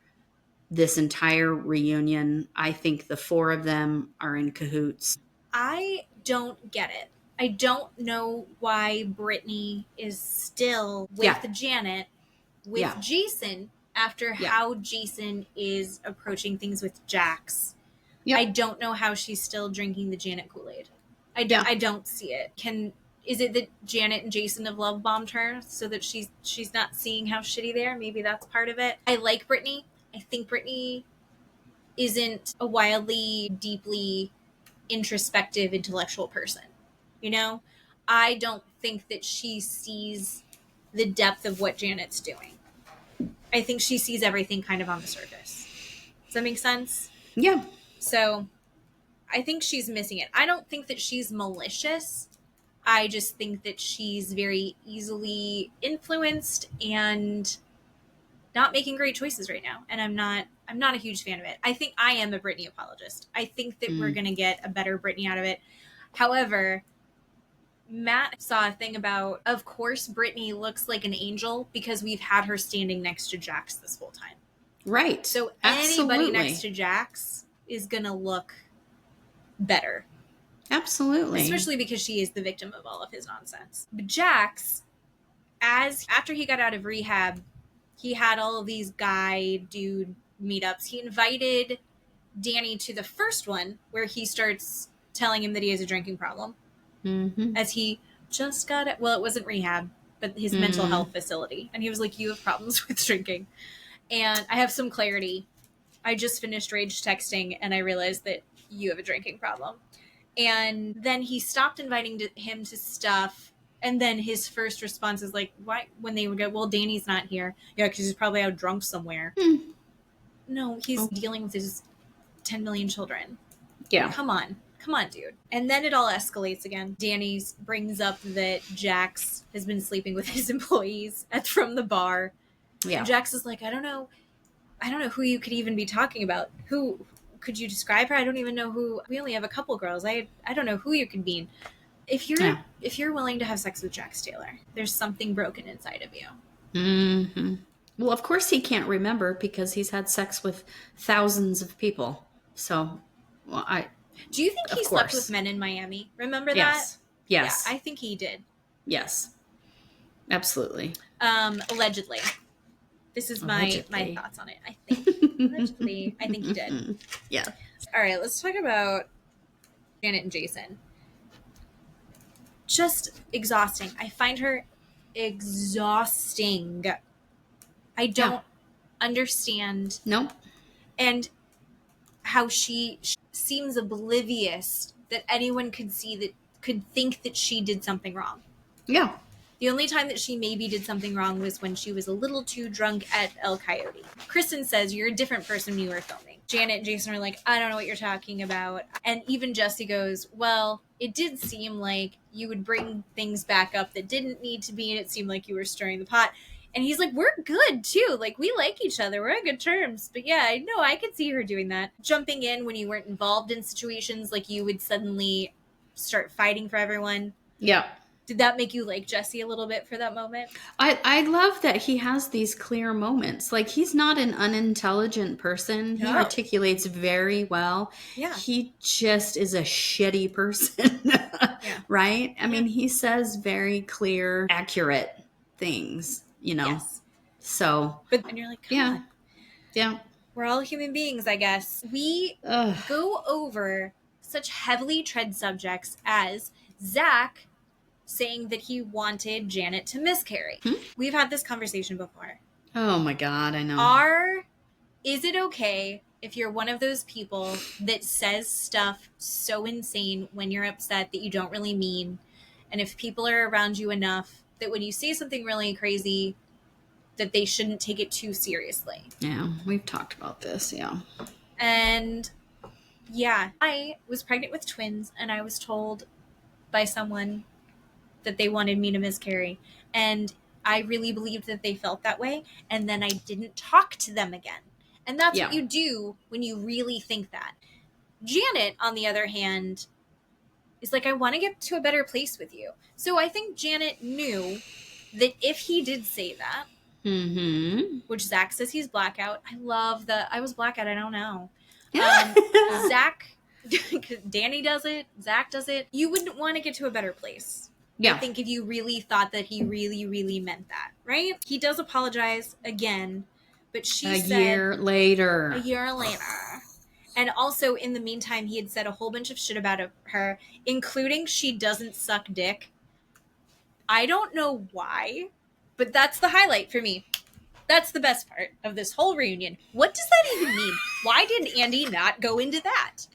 this entire reunion. I think the four of them are in cahoots. I don't get it. I don't know why Brittany is still with Janet, with Jason, after how Jason is approaching things with Jax. I don't know how she's still drinking the Janet Kool-Aid. I don't see it. Is it that Janet and Jason have love bombed her so that she's not seeing how shitty they are? Maybe that's part of it. I like Brittany. I think Brittany isn't a wildly, deeply introspective, intellectual person. I don't think that she sees the depth of what Janet's doing. I think she sees everything kind of on the surface. Does that make sense? Yeah. So I think she's missing it. I don't think that she's malicious. I just think that she's very easily influenced and not making great choices right now. And I'm not a huge fan of it. I think I am a Brittany apologist. I think that we're going to get a better Brittany out of it. However, Matt saw a thing about, of course, Brittany looks like an angel because we've had her standing next to Jax this whole time. Right. So anybody next to Jax is going to look better. Absolutely. Especially because she is the victim of all of his nonsense. But Jax, after he got out of rehab, he had all of these dude meetups. He invited Danny to the first one where he starts telling him that he has a drinking problem. Mm-hmm. As he just got it. Well, it wasn't rehab, but his mental health facility. And he was like, you have problems with drinking. And I have some clarity. I just finished rage texting and I realized that you have a drinking problem. And then he stopped inviting him to stuff. And then his first response is like, why? When they would go, well, Danny's not here. Yeah, because he's probably out drunk somewhere. No, he's dealing with his 10 million children. Yeah. Come on, dude. And then it all escalates again. Danny brings up that Jax has been sleeping with his employees from the bar. Yeah. And Jax is like, I don't know who you could even be talking about. Who could you describe her? I don't even know who. We only have a couple girls. I don't know who you could mean. If you're willing to have sex with Jax Taylor, there's something broken inside of you. Mm-hmm. Well, of course he can't remember because he's had sex with thousands of people. So, do you think he slept with men in Miami? Remember that? Yes. Yeah, I think he did. Yes. Absolutely. Allegedly. This is my thoughts on it. I think allegedly, I think he did. Yeah. All right, let's talk about Janet and Jason. Just exhausting. I find her exhausting. I don't understand. Nope. And how she seems oblivious that anyone could think that she did something wrong. Yeah. The only time that she maybe did something wrong was when she was a little too drunk at El Coyote. Kristen says, you're a different person when you were filming. Janet and Jason are like, I don't know what you're talking about. And even Jesse goes, well, it did seem like you would bring things back up that didn't need to be, and it seemed like you were stirring the pot. And he's like, we're good too. Like, we like each other. We're on good terms. But yeah, I know I could see her doing that. Jumping in when you weren't involved in situations, like you would suddenly start fighting for everyone. Yeah. Did that make you like Jesse a little bit for that moment? I love that he has these clear moments. Like, he's not an unintelligent person. No. He articulates very well. Yeah. He just is a shitty person. Right? I mean, he says very clear, accurate things, Yes. So. And you're like, come on. Yeah. We're all human beings, I guess. We go over such heavily tread subjects as Zach saying that he wanted Janet to miscarry. We've had this conversation before. Oh my God, I know. Is it okay if you're one of those people that says stuff so insane when you're upset that you don't really mean, and if people are around you enough that when you say something really crazy that they shouldn't take it too seriously? Yeah, we've talked about this, yeah. And yeah, I was pregnant with twins, and I was told by someone that they wanted me to miscarry, and I really believed that they felt that way, and then I didn't talk to them again. And that's what you do when you really think that. Janet, on the other hand, is like, I want to get to a better place with you. So I think Janet knew that if he did say that, which Zach says he's blackout. I love that. I was blackout. I don't know. Zach, Danny does it. Zach does it. You wouldn't want to get to a better place. Yeah. I think if you really thought that he really, really meant that, right? He does apologize again, but she said... A year later. And also, in the meantime, he had said a whole bunch of shit about her, including she doesn't suck dick. I don't know why, but that's the highlight for me. That's the best part of this whole reunion. What does that even mean? Why did Andy not go into that?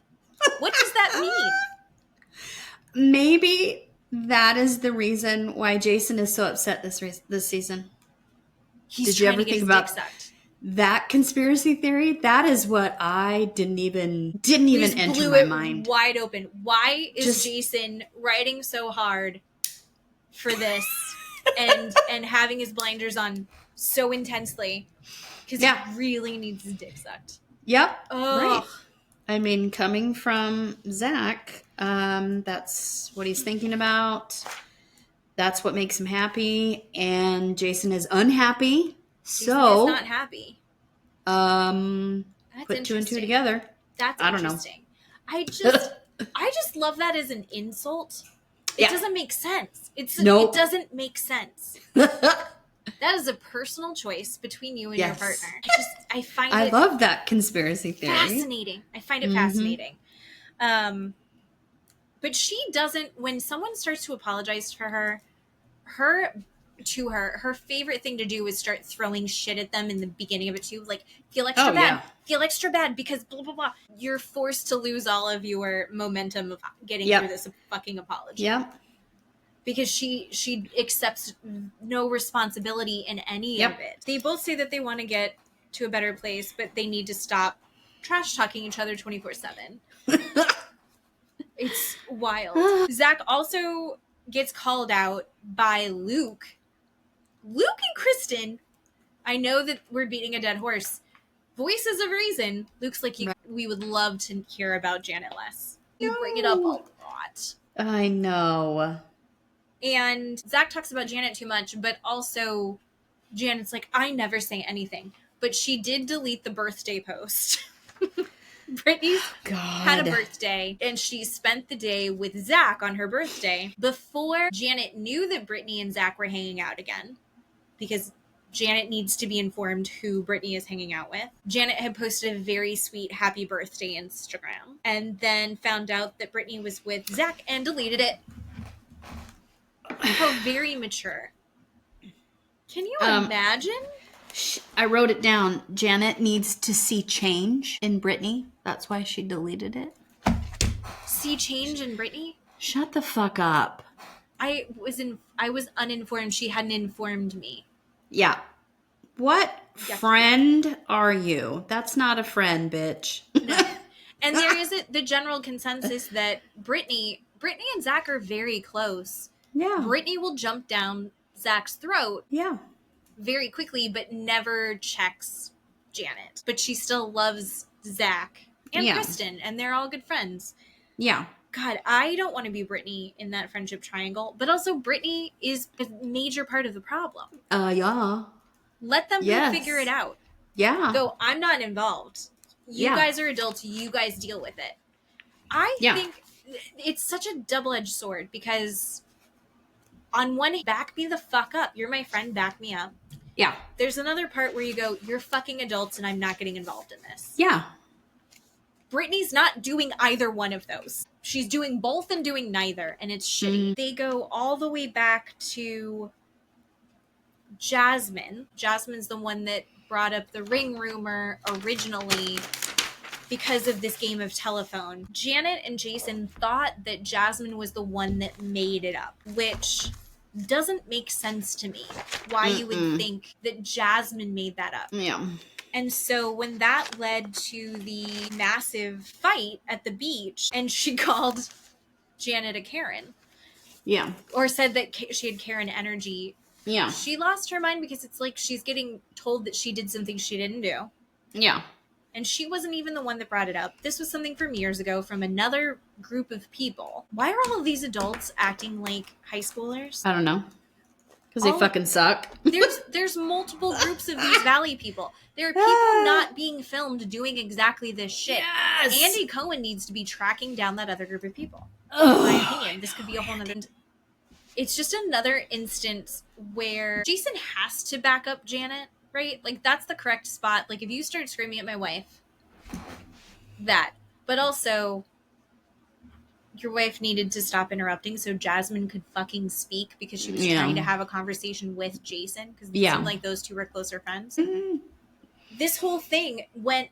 What does that mean? Maybe that is the reason why Jason is so upset this season. Did you ever think about that conspiracy theory? That is what I didn't even enter my mind. Wide open. Why is Jason writing so hard for this and having his blinders on so intensely? Because he really needs his dick sucked. Yep. Oh. Right. I mean, coming from Zach, that's what he's thinking about. That's what makes him happy. And Jason is unhappy. Jason is not happy. Put two and two together. That's interesting. I don't know. I just love that as an insult. It doesn't make sense. It doesn't make sense. That is a personal choice between you and your partner. I love that conspiracy theory. Fascinating. I find it fascinating. But she doesn't, when someone starts to apologize for her favorite thing to do is start throwing shit at them in the beginning of it too. Like, feel extra bad. Yeah. Feel extra bad because blah, blah, blah. You're forced to lose all of your momentum of getting through this fucking apology. Yep. Because she accepts no responsibility in any of it. They both say that they want to get to a better place, but they need to stop trash talking each other 24/7. It's wild. Zach also gets called out by Luke. Luke and Kristen, I know that we're beating a dead horse. Voices of reason. Luke's like, we would love to hear about Janet less. You bring it up a lot. I know. And Zach talks about Janet too much, but also Janet's like, I never say anything. But she did delete the birthday post. Brittany's had a birthday, and she spent the day with Zach on her birthday before Janet knew that Brittany and Zach were hanging out again, because Janet needs to be informed who Brittany is hanging out with. Janet had posted a very sweet happy birthday Instagram, and then found out that Brittany was with Zach and deleted it. How very mature. Can you imagine? I wrote it down. Janet needs to see change in Brittany. That's why she deleted it. See change in Brittany? Shut the fuck up. I was uninformed. She hadn't informed me. Yeah. What friend are you? That's not a friend, bitch. No. And there is the general consensus that Brittany and Zach are very close. Yeah. Brittany will jump down Zach's throat. Yeah. Very quickly, but never checks Janet. But she still loves Zach and Kristen, and they're all good friends. Yeah. God, I don't want to be Brittany in that friendship triangle, but also Brittany is a major part of the problem. Yeah. Let them figure it out. Yeah. Though I'm not involved. You guys are adults. You guys deal with it. I think it's such a double-edged sword because on one hand, back me the fuck up. You're my friend. Back me up. Yeah. There's another part where you go, you're fucking adults and I'm not getting involved in this. Yeah. Brittany's not doing either one of those. she's doing both and doing neither, and it's shitty. They go all the way back to Jasmine. Jasmine's the one that brought up the ring rumor originally because of this game of telephone. Janet and Jason thought that Jasmine was the one that made it up, which doesn't make sense to me. Why you would think that Jasmine made that up. Yeah. And so when that led to the massive fight at the beach, and she called Janet a Karen. Yeah. Or said that she had Karen energy. Yeah. She lost her mind because it's like she's getting told that she did something she didn't do. Yeah. And she wasn't even the one that brought it up. This was something from years ago from another group of people. Why are all of these adults acting like high schoolers? I don't know. Because they fucking suck. There's multiple groups of these Valley people. There are people not being filmed doing exactly this shit. Yes. Andy Cohen needs to be tracking down that other group of people. In my opinion, this could be a whole nother... It's just another instance where Jason has to back up Janet, right? Like, that's the correct spot. Like, if you start screaming at my wife, that. But also, your wife needed to stop interrupting so Jasmine could fucking speak because she was trying to have a conversation with Jason because it seemed like those two were closer friends. This whole thing went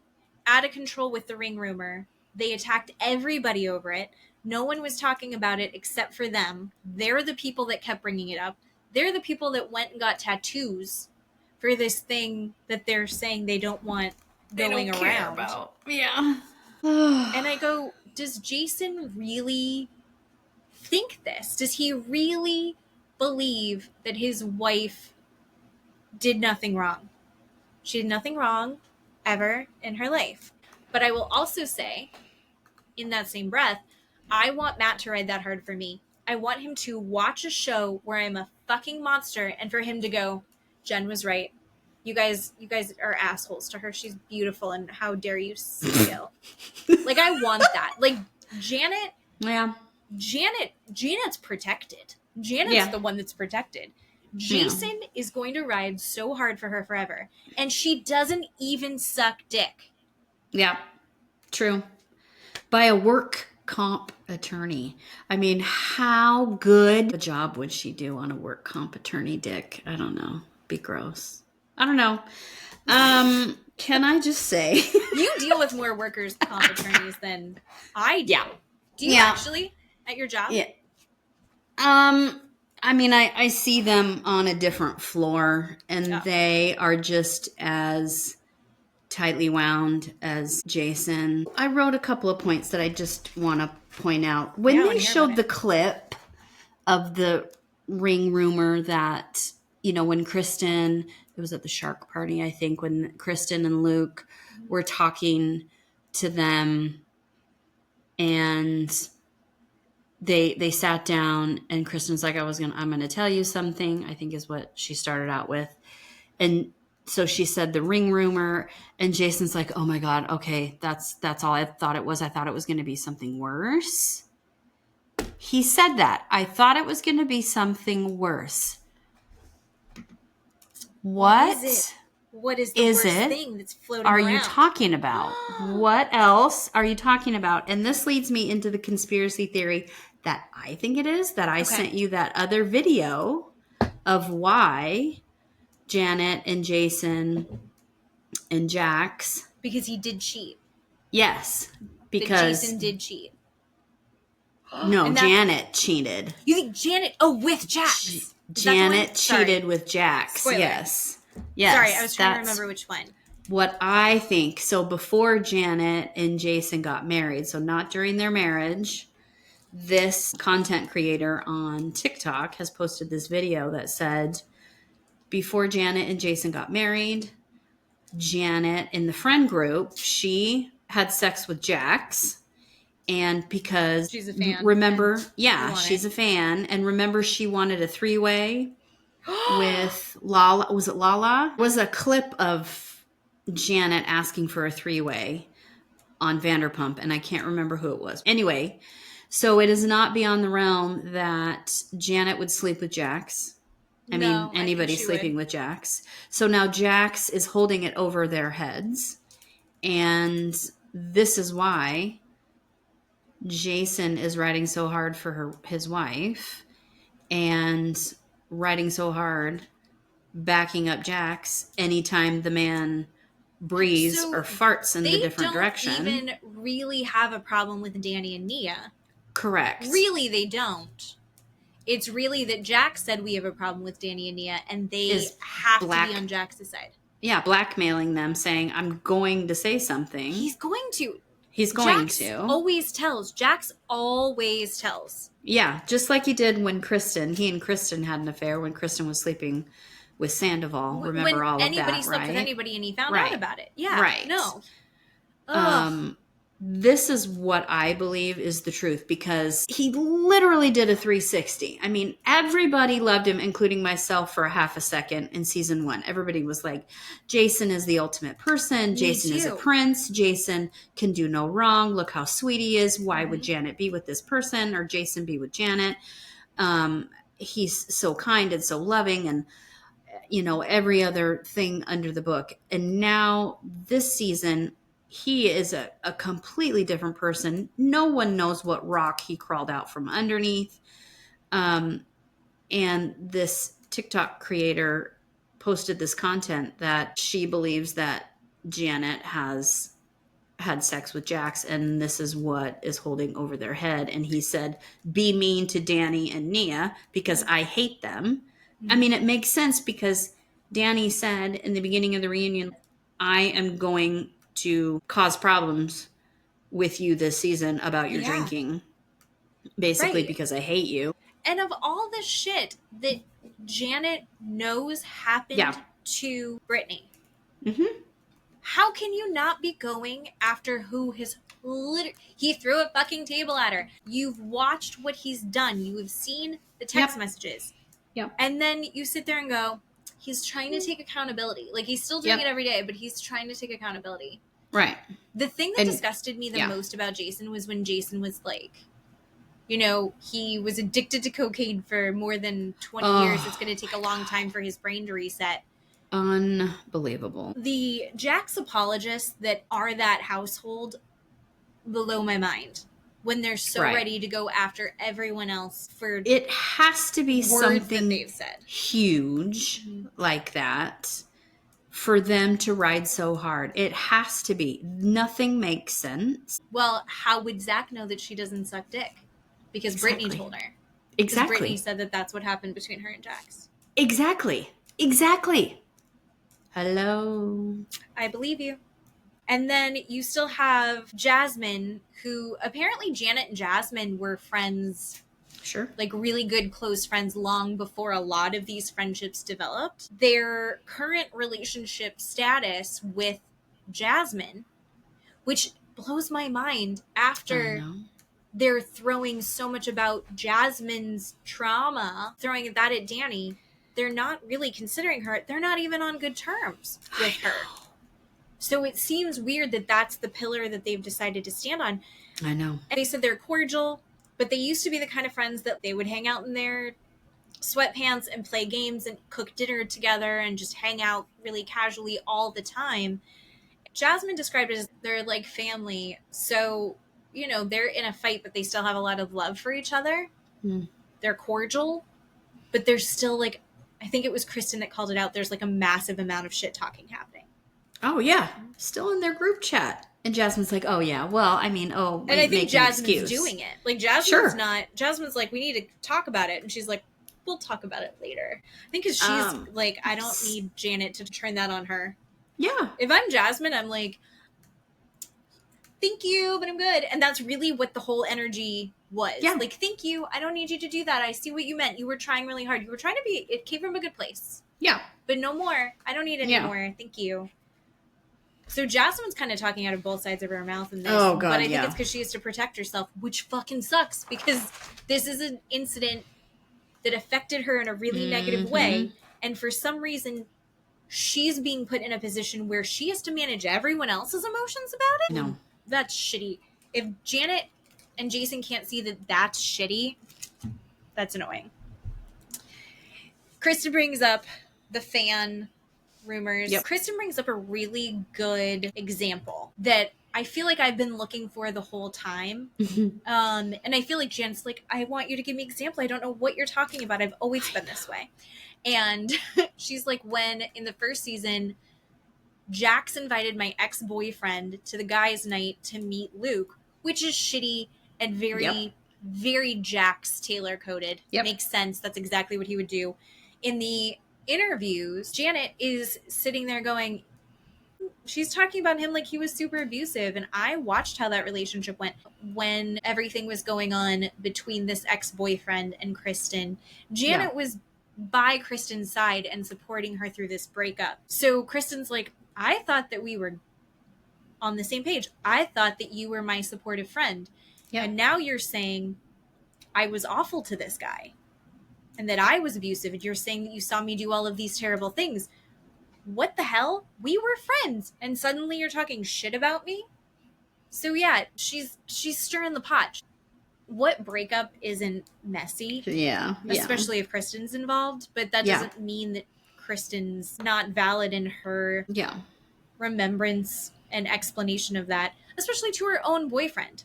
out of control with the ring rumor. They attacked everybody over it. No one was talking about it except for them. They're the people that kept bringing it up. They're the people that went and got tattoos for this thing that they're saying they don't want going around. Care about. Yeah. And I go, does Jason really think this? Does he really believe that his wife did nothing wrong? She did nothing wrong ever in her life. But I will also say, in that same breath, I want Matt to ride that hard for me. I want him to watch a show where I'm a fucking monster and for him to go, Jen was right. You guys are assholes to her. She's beautiful and how dare you steal. Like, I want that. Like, Janet. Yeah. Janet's protected. Janet's the one that's protected. Jason is going to ride so hard for her forever. And she doesn't even suck dick. Yeah. True. By a work comp attorney. I mean, how good a job would she do on a work comp attorney dick? I don't know. Be gross. I don't know. Can I just say you deal with more workers comp attorneys than I do. Yeah. Do you actually at your job? Yeah. I mean, I see them on a different floor and they are just as tightly wound as Jason. I wrote a couple of points that I just want to point out. When they showed the clip of the ring rumor that, you know, when Kristen, it was at the shark party, I think, when Kristen and Luke were talking to them and they sat down and Kristen's like, I'm going to tell you something, I think is what she started out with. And so she said the ring rumor and Jason's like, oh my God, okay, that's all I thought it was. I thought it was going to be something worse. He said that. I thought it was going to be something worse. What is the worst thing that's floating around? Are you talking about? What else are you talking about? And this leads me into the conspiracy theory that I think it is, that I sent you that other video of why Janet and Jason and Jax. Because he did cheat. Yes. Because Jason did cheat. No, Janet cheated. You think Janet? Oh, with Jax. Janet cheated with Jax. Spoiler. Yes. Sorry, I was trying to remember which one. What I think. So before Janet and Jason got married, so not during their marriage, this content creator on TikTok has posted this video that said, before Janet and Jason got married, Janet in the friend group, she had sex with Jax. And because she's a fan. Remember, she's a fan. And remember, she wanted a 3-way with Lala. Was it Lala? It was a clip of Janet asking for a 3-way on Vanderpump. And I can't remember who it was. Anyway, so it is not beyond the realm that Janet would sleep with Jax. I mean, anybody sleeping with Jax. So now Jax is holding it over their heads. And this is why Jason is riding so hard for his wife and riding so hard backing up Jax anytime the man breathes or farts in the different direction. They don't even really have a problem with Danny and Nia. Correct. Really, they don't. It's really that Jax said we have a problem with Danny and Nia, and they have to be on Jax's side. Yeah, blackmailing them, saying, I'm going to say something. He's going to. Jax always tells. Jax always tells. Yeah, just like he did when he and Kristen had an affair when Kristen was sleeping with Sandoval. Remember all of that, right? When anybody slept with anybody and he found out about it. Yeah, right. No. This is what I believe is the truth, because he literally did a 360. I mean, everybody loved him, including myself, for a half a second in season 1. Everybody was like, Jason is the ultimate person. Jason is a prince. Jason can do no wrong. Look how sweet he is. Why would Janet be with this person, or Jason be with Janet? He's so kind and so loving, and every other thing under the book. And now this season, he is a completely different person. No one knows what rock he crawled out from underneath. And this TikTok creator posted this content that she believes that Janet has had sex with Jax, and this is what is holding over their head. And he said, be mean to Danny and Nia because I hate them. I mean, it makes sense, because Danny said in the beginning of the reunion, I am going to cause problems with you this season about your drinking, basically, because I hate you. And of all the shit that Janet knows happened to Brittany, how can you not be going after who has he threw a fucking table at her? You've watched what he's done. You have seen the text messages. Yep. And then you sit there and go, he's trying to take accountability. Like, he's still doing it every day, but he's trying to take accountability. Right. The thing that disgusted me the most about Jason was when Jason was like, he was addicted to cocaine for more than 20 years. It's going to take a long time for his brain to reset. Unbelievable. The Jax apologists that are that household blow my mind. When they're so ready to go after everyone else for it has to be something they've said huge like that for them to ride so hard. It has to be. Nothing makes sense. Well, how would Zach know that she doesn't suck dick? Because Brittany told her. Exactly. Brittany said that that's what happened between her and Jax. Exactly. Hello. I believe you. And then you still have Jasmine, who apparently Janet and Jasmine were friends. Sure. Like really good close friends long before a lot of these friendships developed. Their current relationship status with Jasmine, which blows my mind after they're throwing so much about Jasmine's trauma, throwing that at Danny. They're not really considering her. They're not even on good terms with her. So it seems weird that that's the pillar that they've decided to stand on. I know. And they said they're cordial, but they used to be the kind of friends that they would hang out in their sweatpants and play games and cook dinner together and just hang out really casually all the time. Jasmine described it as they're like family. So, they're in a fight, but they still have a lot of love for each other. They're cordial, but there's still like, I think it was Kristen that called it out. There's like a massive amount of shit talking happening. Oh, yeah. Still in their group chat. And Jasmine's like, oh, yeah. Well, I mean, and I think Jasmine's doing it. Like, Jasmine's like, we need to talk about it. And she's like, we'll talk about it later. I think because she's like, I don't need Janet to turn that on her. Yeah. If I'm Jasmine, I'm like, thank you, but I'm good. And that's really what the whole energy was. Yeah. Like, thank you. I don't need you to do that. I see what you meant. You were trying really hard. You were trying to be, it came from a good place. Yeah. But no more. I don't need any more. Thank you. So Jasmine's kind of talking out of both sides of her mouth in this. Oh, God, but I think it's because she has to protect herself, which fucking sucks, because this is an incident that affected her in a really negative way. And for some reason, she's being put in a position where she has to manage everyone else's emotions about it. No. That's shitty. If Janet and Jason can't see that that's shitty, that's annoying. Kristen brings up the fan rumors. Kristen brings up a really good example that I feel like I've been looking for the whole time. And I feel like Jan's like, I want you to give me an example. I don't know what you're talking about. I've always been this way. And she's like, when in the first season, Jax invited my ex-boyfriend to the guys' night to meet Luke, which is shitty and very, very Jax Taylor coded. Makes sense. That's exactly what he would do. In the interviews, Janet is sitting there going, she's talking about him like he was super abusive. And I watched how that relationship went when everything was going on between this ex-boyfriend and Kristen. Janet was by Kristen's side and supporting her through this breakup. So Kristen's like, I thought that we were on the same page. I thought that you were my supportive friend. And now you're saying I was awful to this guy and that I was abusive. And you're saying that you saw me do all of these terrible things. What the hell? We were friends. And suddenly you're talking shit about me? So yeah, she's stirring the pot. What breakup isn't messy? Especially if Kristen's involved. But that doesn't mean that Kristen's not valid in her remembrance and explanation of that, especially to her own boyfriend.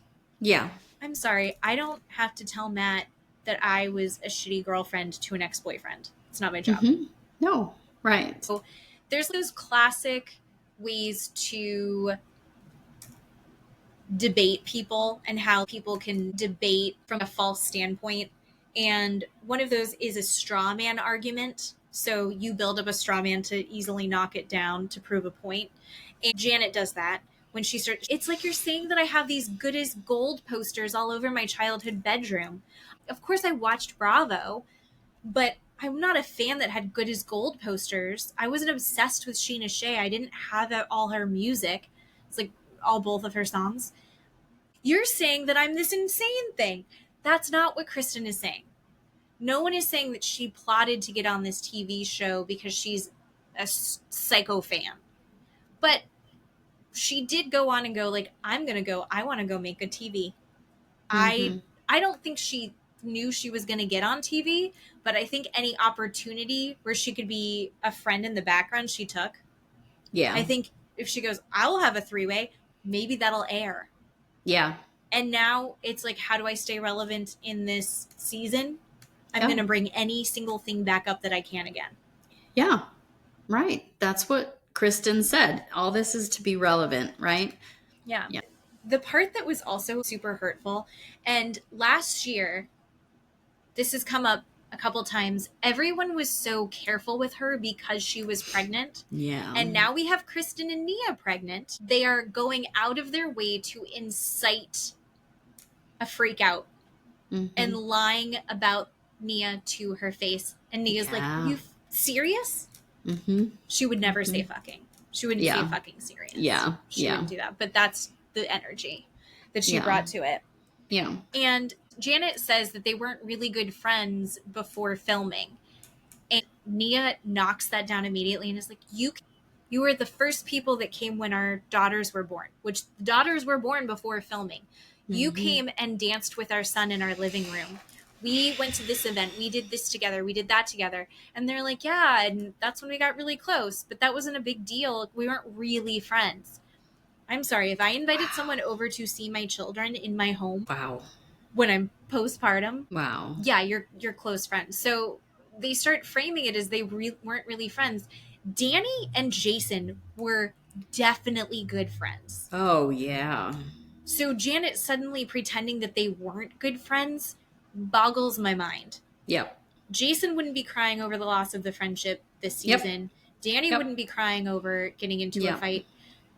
I'm sorry, I don't have to tell Matt that I was a shitty girlfriend to an ex-boyfriend. It's not my job. No, right. So there's those classic ways to debate people and how people can debate from a false standpoint. And one of those is a straw man argument. So you build up a straw man to easily knock it down to prove a point. And Janet does that when she starts. It's like you're saying that I have these good as gold posters all over my childhood bedroom. Of course, I watched Bravo, but I'm not a fan that had good as gold posters. I wasn't obsessed with Sheena Shea. I didn't have all her music. It's like both of her songs. You're saying that I'm this insane thing. That's not what Kristen is saying. No one is saying that she plotted to get on this TV show because she's a psycho fan. But she did go on and go like, I want to go make a TV. I don't think she knew she was going to get on TV, but I think any opportunity where she could be a friend in the background, she took. I think if she goes, I will have a 3-way, maybe that'll air. And now it's like, how do I stay relevant in this season? I'm going to bring any single thing back up that I can again. Right. That's what Kristen said. All this is to be relevant, right? Yeah. The part that was also super hurtful, and last year, this has come up a couple times, everyone was so careful with her because she was pregnant. And now we have Kristen and Nia pregnant. They are going out of their way to incite a freak out and lying about Nia to her face. And Nia's like, you serious? She would never say fucking. She wouldn't say fucking serious. She wouldn't do that. But that's the energy that she brought to it. And Janet says that they weren't really good friends before filming. And Nia knocks that down immediately and is like, you were the first people that came when our daughters were born, which the daughters were born before filming. You came and danced with our son in our living room. We went to this event. We did this together. We did that together. And they're like, yeah, and that's when we got really close. But that wasn't a big deal. We weren't really friends. I'm sorry. If I invited someone over to see my children in my home when I'm postpartum, yeah, you're close friends. So they start framing it as they weren't really friends. Danny and Jason were definitely good friends. So Janet suddenly pretending that they weren't good friends boggles my mind. Jason wouldn't be crying over the loss of the friendship this season. Danny wouldn't be crying over getting into a fight.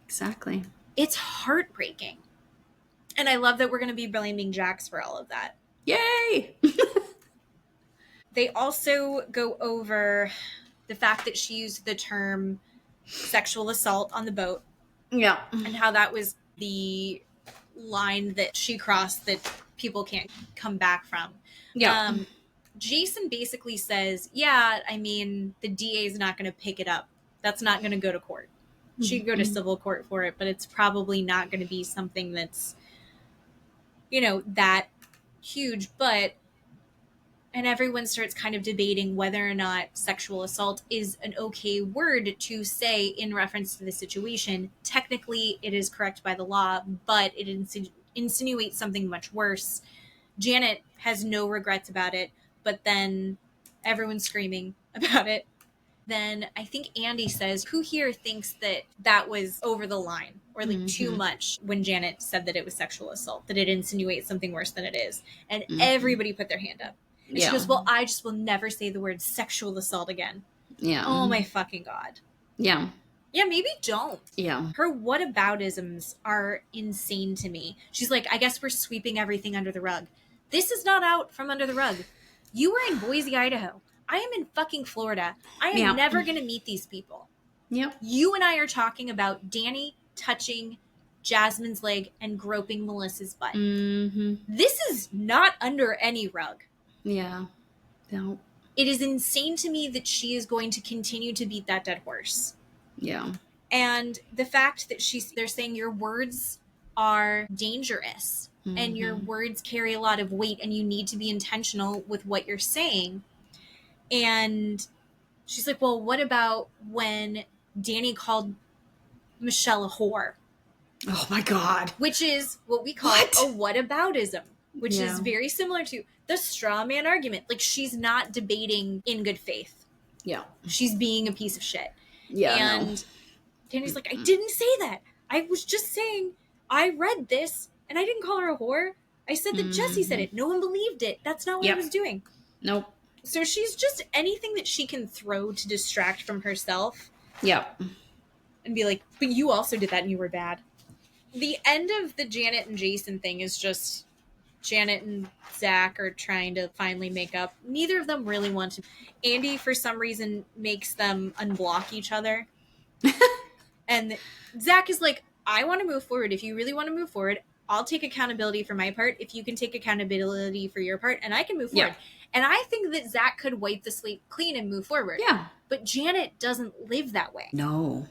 Exactly. It's heartbreaking. And I love that we're going to be blaming Jax for all of that. Yay! They also go over the fact that she used the term sexual assault on the boat. And how that was the line that she crossed that people can't come back from. Jason basically says, I mean, the DA is not going to pick it up. That's not going to go to court. She could go to civil court for it, but it's probably not going to be something that's, that huge. But And everyone starts kind of debating whether or not sexual assault is an okay word to say in reference to the situation. Technically, it is correct by the law, but it insinuates something much worse. Janet has no regrets about it, but then everyone's screaming about it. Then I think Andy says, who here thinks that that was over the line or like too much when Janet said that it was sexual assault, that it insinuates something worse than it is? And everybody put their hand up. And she goes, well, I just will never say the word sexual assault again. Yeah. Oh my fucking God. Yeah. Yeah, maybe don't. Yeah. Her whataboutisms are insane to me. She's like, I guess we're sweeping everything under the rug. This is not out from under the rug. You were in Boise, Idaho. I am in fucking Florida. I am never going to meet these people. Yep. You and I are talking about Danny touching Jasmine's leg and groping Melissa's butt. This is not under any rug. Yeah. No. It is insane to me that she is going to continue to beat that dead horse. Yeah. And the fact that they're saying your words are dangerous and your words carry a lot of weight and you need to be intentional with what you're saying. And she's like, well, what about when Danny called Michelle a whore? Oh my God. Which is what we call a whataboutism, which is very similar to the straw man argument. Like, she's not debating in good faith. Yeah. She's being a piece of shit. Yeah. And Danny's like, I didn't say that. I was just saying I read this and I didn't call her a whore. I said that Jesse said it. No one believed it. That's not what I was doing. Nope. So she's just anything that she can throw to distract from herself. Yep. And be like, but you also did that and you were bad. The end of the Janet and Jason thing is just Janet and Zach are trying to finally make up. Neither of them really want to. Andy, for some reason, makes them unblock each other. And Zach is like, I want to move forward. If you really want to move forward, I'll take accountability for my part. If you can take accountability for your part, and I can move forward. And I think that Zach could wipe the slate clean and move forward. Yeah. But Janet doesn't live that way. No,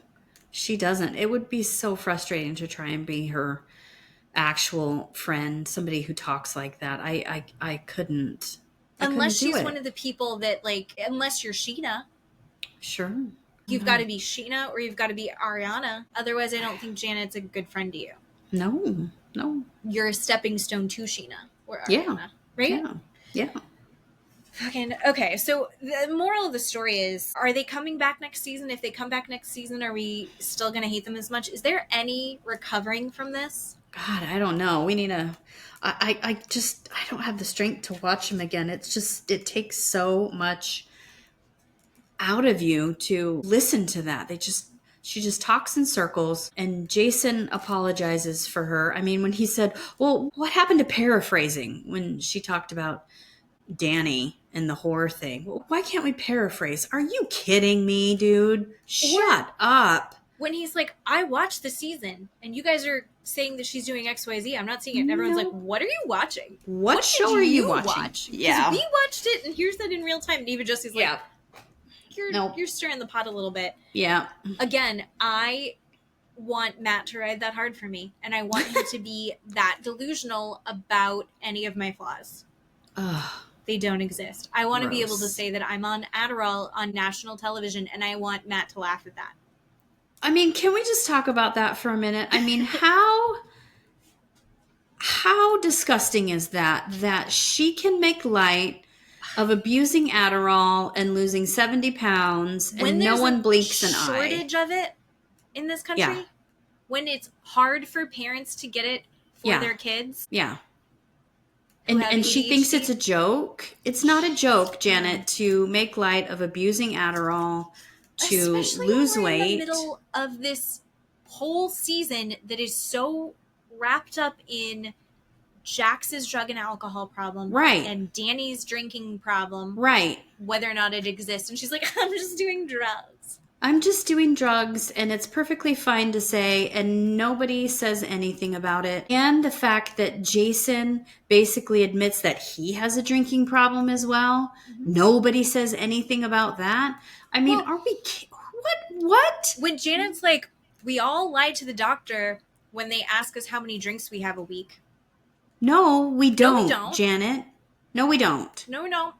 she doesn't. It would be so frustrating to try and be her actual friend, somebody who talks like that. I couldn't. Unless she's one of the people that, like, unless you're Sheena. Sure. You've got to be Sheena or you've got to be Ariana. Otherwise, I don't think Janet's a good friend to you. No. You're a stepping stone to Sheena or Ariana, right? Yeah. Fucking okay. So the moral of the story is: are they coming back next season? If they come back next season, are we still going to hate them as much? Is there any recovering from this? God, I don't know. We need a. I don't have the strength to watch them again. It's just it takes so much out of you to listen to that. She just talks in circles, and Jason apologizes for her. I mean, when he said, well, what happened to paraphrasing when she talked about Danny and the whore thing? Well, why can't we paraphrase? Are you kidding me, dude? Shut up. When he's like, I watched the season and you guys are saying that she's doing XYZ. I'm not seeing it. And everyone's like, what are you watching? What show are you watching? Yeah. We watched it and here's that in real time. David Jesse's like, you're stirring the pot a little bit. Yeah. Again, I want Matt to ride that hard for me. And I want him to be that delusional about any of my flaws. Ugh. They don't exist. I want to be able to say that I'm on Adderall on national television and I want Matt to laugh at that. I mean, can we just talk about that for a minute? I mean, how disgusting is that she can make light of abusing Adderall and losing 70 pounds and no one blinks an eye. Shortage of it in this country. When it's hard for parents to get it for their kids. Yeah. And she thinks it's a joke. It's not a joke, Janet, to make light of abusing Adderall to especially lose when we're weight. in the middle of this whole season that is so wrapped up in Jax's drug and alcohol problem, right, and Danny's drinking problem, right, whether or not it exists. And she's like, I'm just doing drugs. I'm just doing drugs, and it's perfectly fine to say, and nobody says anything about it. And the fact that Jason basically admits that he has a drinking problem as well. Mm-hmm. Nobody says anything about that. I mean, are we... What? When Janet's like, we all lie to the doctor when they ask us how many drinks we have a week. No, we don't, Janet. No, we don't. No.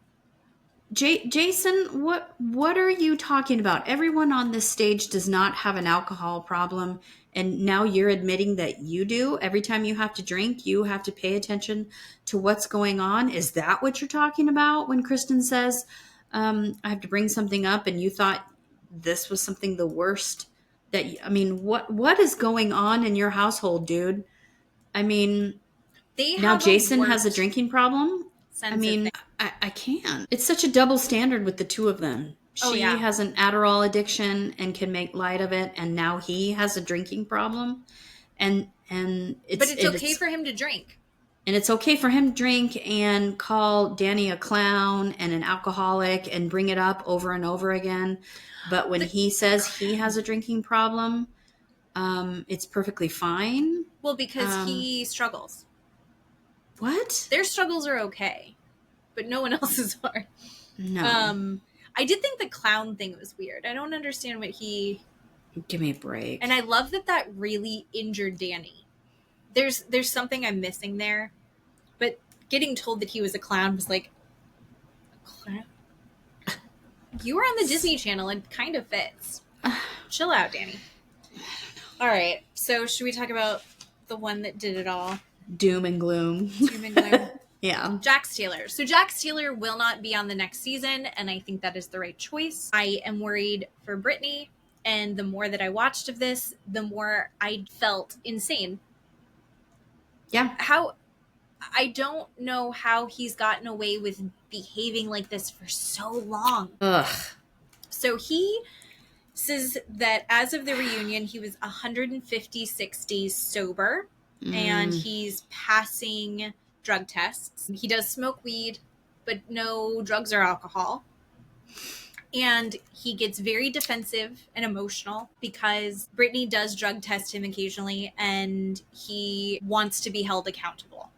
Jason, what are you talking about? Everyone on this stage does not have an alcohol problem, and now you're admitting that you do. Every time you have to drink, you have to pay attention to what's going on. Is that what you're talking about when Kristen says, I have to bring something up, and you thought this was something the worst I mean, what is going on in your household, dude? I mean, now Jason has a drinking problem. I mean, I can't. It's such a double standard with the two of them. She has an Adderall addiction and can make light of it, and now he has a drinking problem. But it's okay for him to drink. And it's okay for him to drink and call Danny a clown and an alcoholic and bring it up over and over again. But when he says he has a drinking problem, it's perfectly fine. Well, because he struggles. What? Their struggles are okay, but no one else's are. No. I did think the clown thing was weird. I don't understand what he... Give me a break. And I love that really injured Danny. There's something I'm missing there. But getting told that he was a clown was like... A clown? You were on the Disney Channel. It kind of fits. Chill out, Danny. All right. So should we talk about the one that did it all? Doom and gloom. Doom and gloom. Yeah. Jax Taylor. So Jax Taylor will not be on the next season, and I think that is the right choice. I am worried for Brittany, and the more that I watched of this, the more I felt insane. Yeah. I don't know how he's gotten away with behaving like this for so long. Ugh. So he says that as of the reunion, he was 156 days sober, and he's passing drug tests. He does smoke weed, but no drugs or alcohol. And he gets very defensive and emotional because Brittany does drug test him occasionally, and he wants to be held accountable.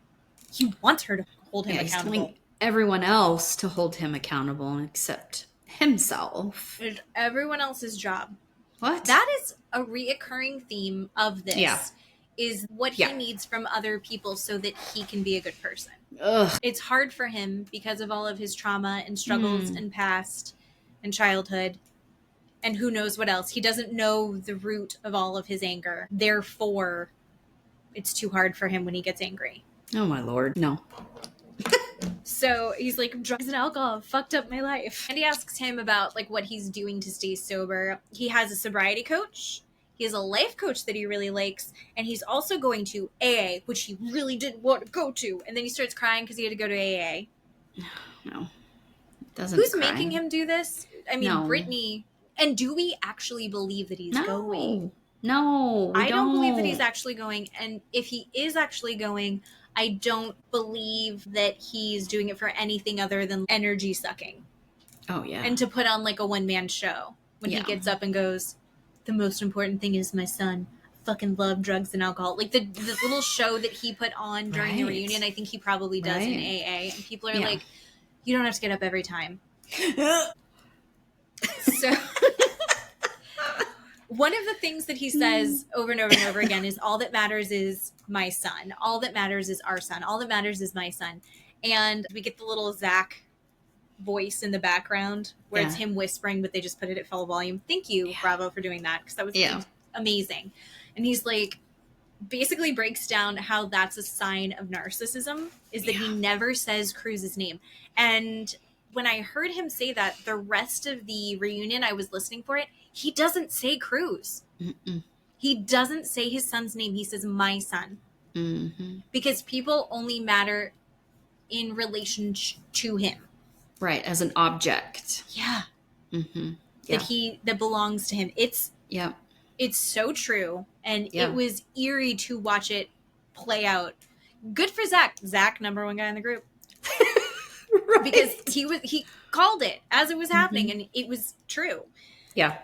He wants her to hold him accountable. He's telling everyone else to hold him accountable except himself. It's everyone else's job. What? That is a reoccurring theme of this. Yeah. Is what he needs from other people so that he can be a good person. Ugh. It's hard for him because of all of his trauma and struggles and past and childhood and who knows what else. He doesn't know the root of all of his anger. Therefore, it's too hard for him when he gets angry. Oh, my Lord. No. So he's like, drugs and alcohol have fucked up my life. And he asks him about like what he's doing to stay sober. He has a sobriety coach. He has a life coach that he really likes. And he's also going to AA, which he really didn't want to go to. And then he starts crying because he had to go to AA. No. Doesn't Who's cry. making him do this? I mean, No. Brittany. And do we actually believe that he's going? No, I don't believe that he's actually going. And if he is actually going, I don't believe that he's doing it for anything other than energy sucking. Oh, yeah. And to put on like a one-man show when he gets up and goes, the most important thing is my son. Fucking love drugs and alcohol. Like the little show that he put on during the reunion, I think he probably does in AA. And people are like, you don't have to get up every time. So one of the things that he says over and over and over again is all that matters is my son. All that matters is our son. All that matters is my son. And we get the little Zach voice in the background where it's him whispering, but they just put it at full volume. Thank you, Bravo, for doing that, because that was amazing. And he's like, basically breaks down how that's a sign of narcissism, is that he never says Cruz's name. And when I heard him say that, the rest of the reunion, I was listening for it, he doesn't say Cruz. Mm-mm. He doesn't say his son's name. He says my son. Mm-hmm. Because people only matter in relation to him. Right, as an object. Yeah. Mm-hmm. Yeah. That belongs to him. It's so true. And it was eerie to watch it play out. Good for Zach. Zach, number one guy in the group. Right. Because he called it as it was happening, and it was true. Yeah.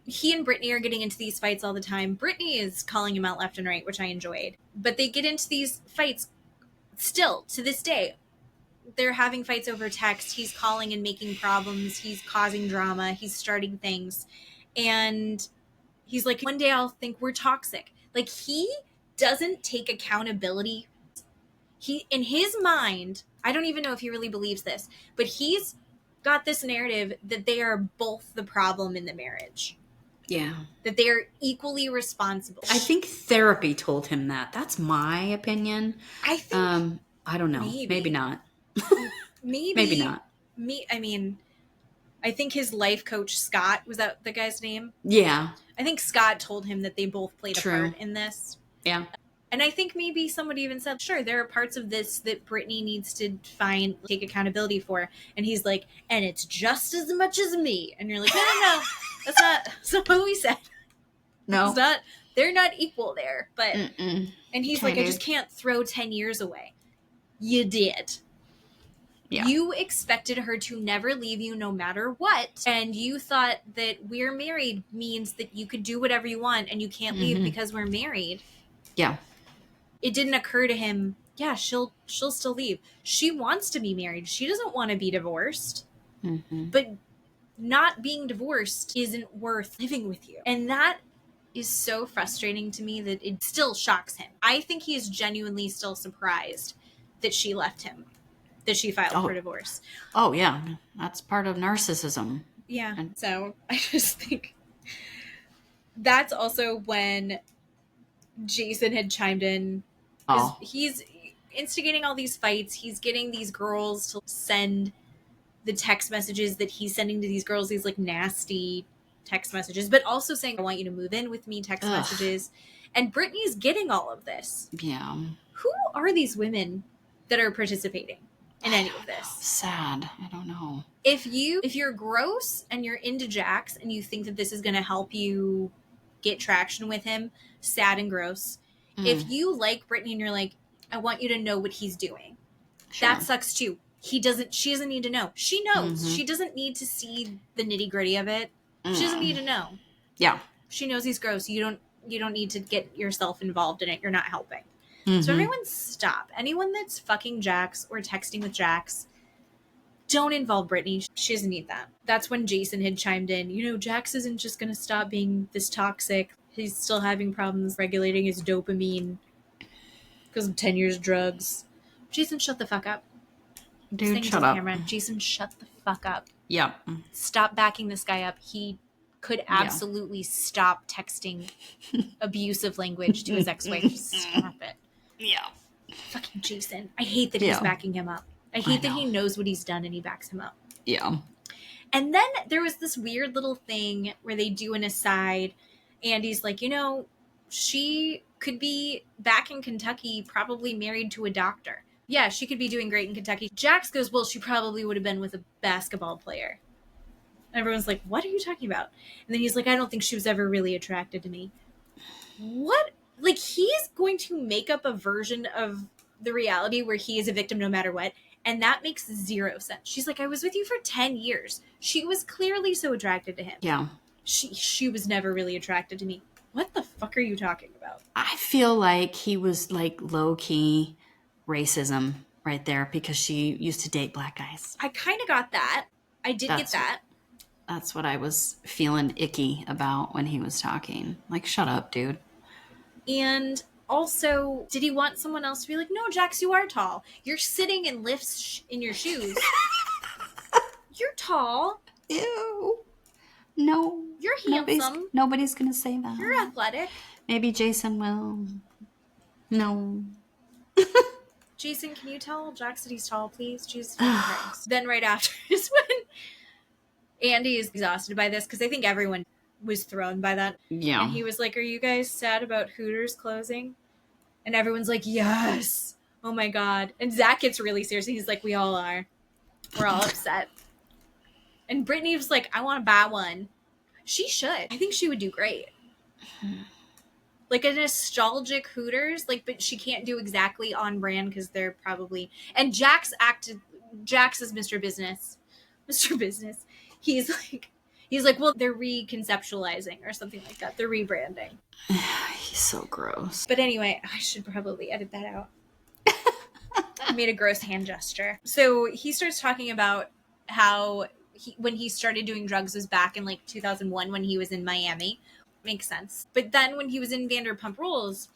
He and Brittany are getting into these fights all the time. Brittany is calling him out left and right, which I enjoyed. But they get into these fights still to this day. They're having fights over text. He's calling and making problems. He's causing drama. He's starting things. And he's like, one day I'll think we're toxic. Like, he doesn't take accountability. He, in his mind, I don't even know if he really believes this, but he's got this narrative that they are both the problem in the marriage. Yeah. That they are equally responsible. I think therapy told him that. That's my opinion. I think I don't know. Maybe not. Maybe not. I think his life coach, Scott, was that the guy's name? Yeah. I think Scott told him that they both played a part in this. Yeah. And I think maybe somebody even said, sure, there are parts of this that Brittany needs to take accountability for. And he's like, and it's just as much as me. And you're like, no. That's not what we said. No. It's not, they're not equal there. But, and he's Kind like, I just can't throw 10 years away. You did. Yeah. You expected her to never leave you no matter what. And you thought that we're married means that you could do whatever you want and you can't leave because we're married. Yeah. It didn't occur to him, yeah, she'll still leave. She wants to be married. She doesn't want to be divorced. But not being divorced isn't worth living with you. And that is so frustrating to me that it still shocks him. I think he is genuinely still surprised that she left him, that she filed for divorce. Oh, yeah. That's part of narcissism. Yeah. So I just think that's also when Jason had chimed in. He's instigating all these fights. He's getting these girls to send the text messages that he's sending to these girls, these like nasty text messages, but also saying, I want you to move in with me text messages. And Brittany's getting all of this. Yeah. Who are these women that are participating in any of this? Sad. I don't know. If you're gross and you're into Jax and you think that this is going to help you get traction with him, sad and gross. If you like Brittany and you're like, I want you to know what he's doing. Sure. That sucks too. She doesn't need to know. She knows. She doesn't need to see the nitty gritty of it. She doesn't need to know. Yeah. She knows he's gross. You don't need to get yourself involved in it. You're not helping. So everyone stop. Anyone that's fucking Jax or texting with Jax, don't involve Brittany. She doesn't need that. That's when Jason had chimed in. Jax isn't just going to stop being this toxic. He's still having problems regulating his dopamine because of 10 years of drugs. Jason, shut the fuck up. Dude, shut up. Camera. Jason, shut the fuck up. Yeah. Stop backing this guy up. He could absolutely stop texting abusive language to his ex-wife. Stop it. Yeah. Fucking Jason. I hate that he's backing him up. I hate that he knows what he's done and he backs him up. Yeah. And then there was this weird little thing where they do an aside. And he's like, she could be back in Kentucky, probably married to a doctor. Yeah, she could be doing great in Kentucky. Jax goes, well, she probably would have been with a basketball player. And everyone's like, what are you talking about? And then he's like, I don't think she was ever really attracted to me. What? Like, he's going to make up a version of the reality where he is a victim no matter what. And that makes zero sense. She's like, I was with you for 10 years. She was clearly so attracted to him. Yeah. She was never really attracted to me. What the fuck are you talking about? I feel like he was like low-key racism right there because she used to date black guys. I kind of got that. I did get that. That's what I was feeling icky about when he was talking. Like, shut up, dude. And also, did he want someone else to be like, no, Jax, you are tall. You're sitting in lifts in your shoes. You're tall. Ew. No. You're handsome. Nobody's going to say that. You're athletic. Maybe Jason will. No. Jason, can you tell Jax that he's tall, please? Jesus Christ. Then right after is when Andy is exhausted by this, because I think everyone was thrown by that. Yeah. And he was like, are you guys sad about Hooters closing? And everyone's like, yes. Oh my God. And Zach gets really serious. He's like, we all are. We're all upset. And Brittany was like, I want to buy one. She should. I think she would do great. Like a nostalgic Hooters, like, but she can't do exactly on brand because they're probably. And Jax is Mr. Business. Mr. Business. He's like, well, they're reconceptualizing or something like that. They're rebranding. He's so gross. But anyway, I should probably edit that out. I made a gross hand gesture. So he starts talking about how when he started doing drugs was back in like 2001 when he was in Miami. Makes sense. But then when he was in Vanderpump Rules,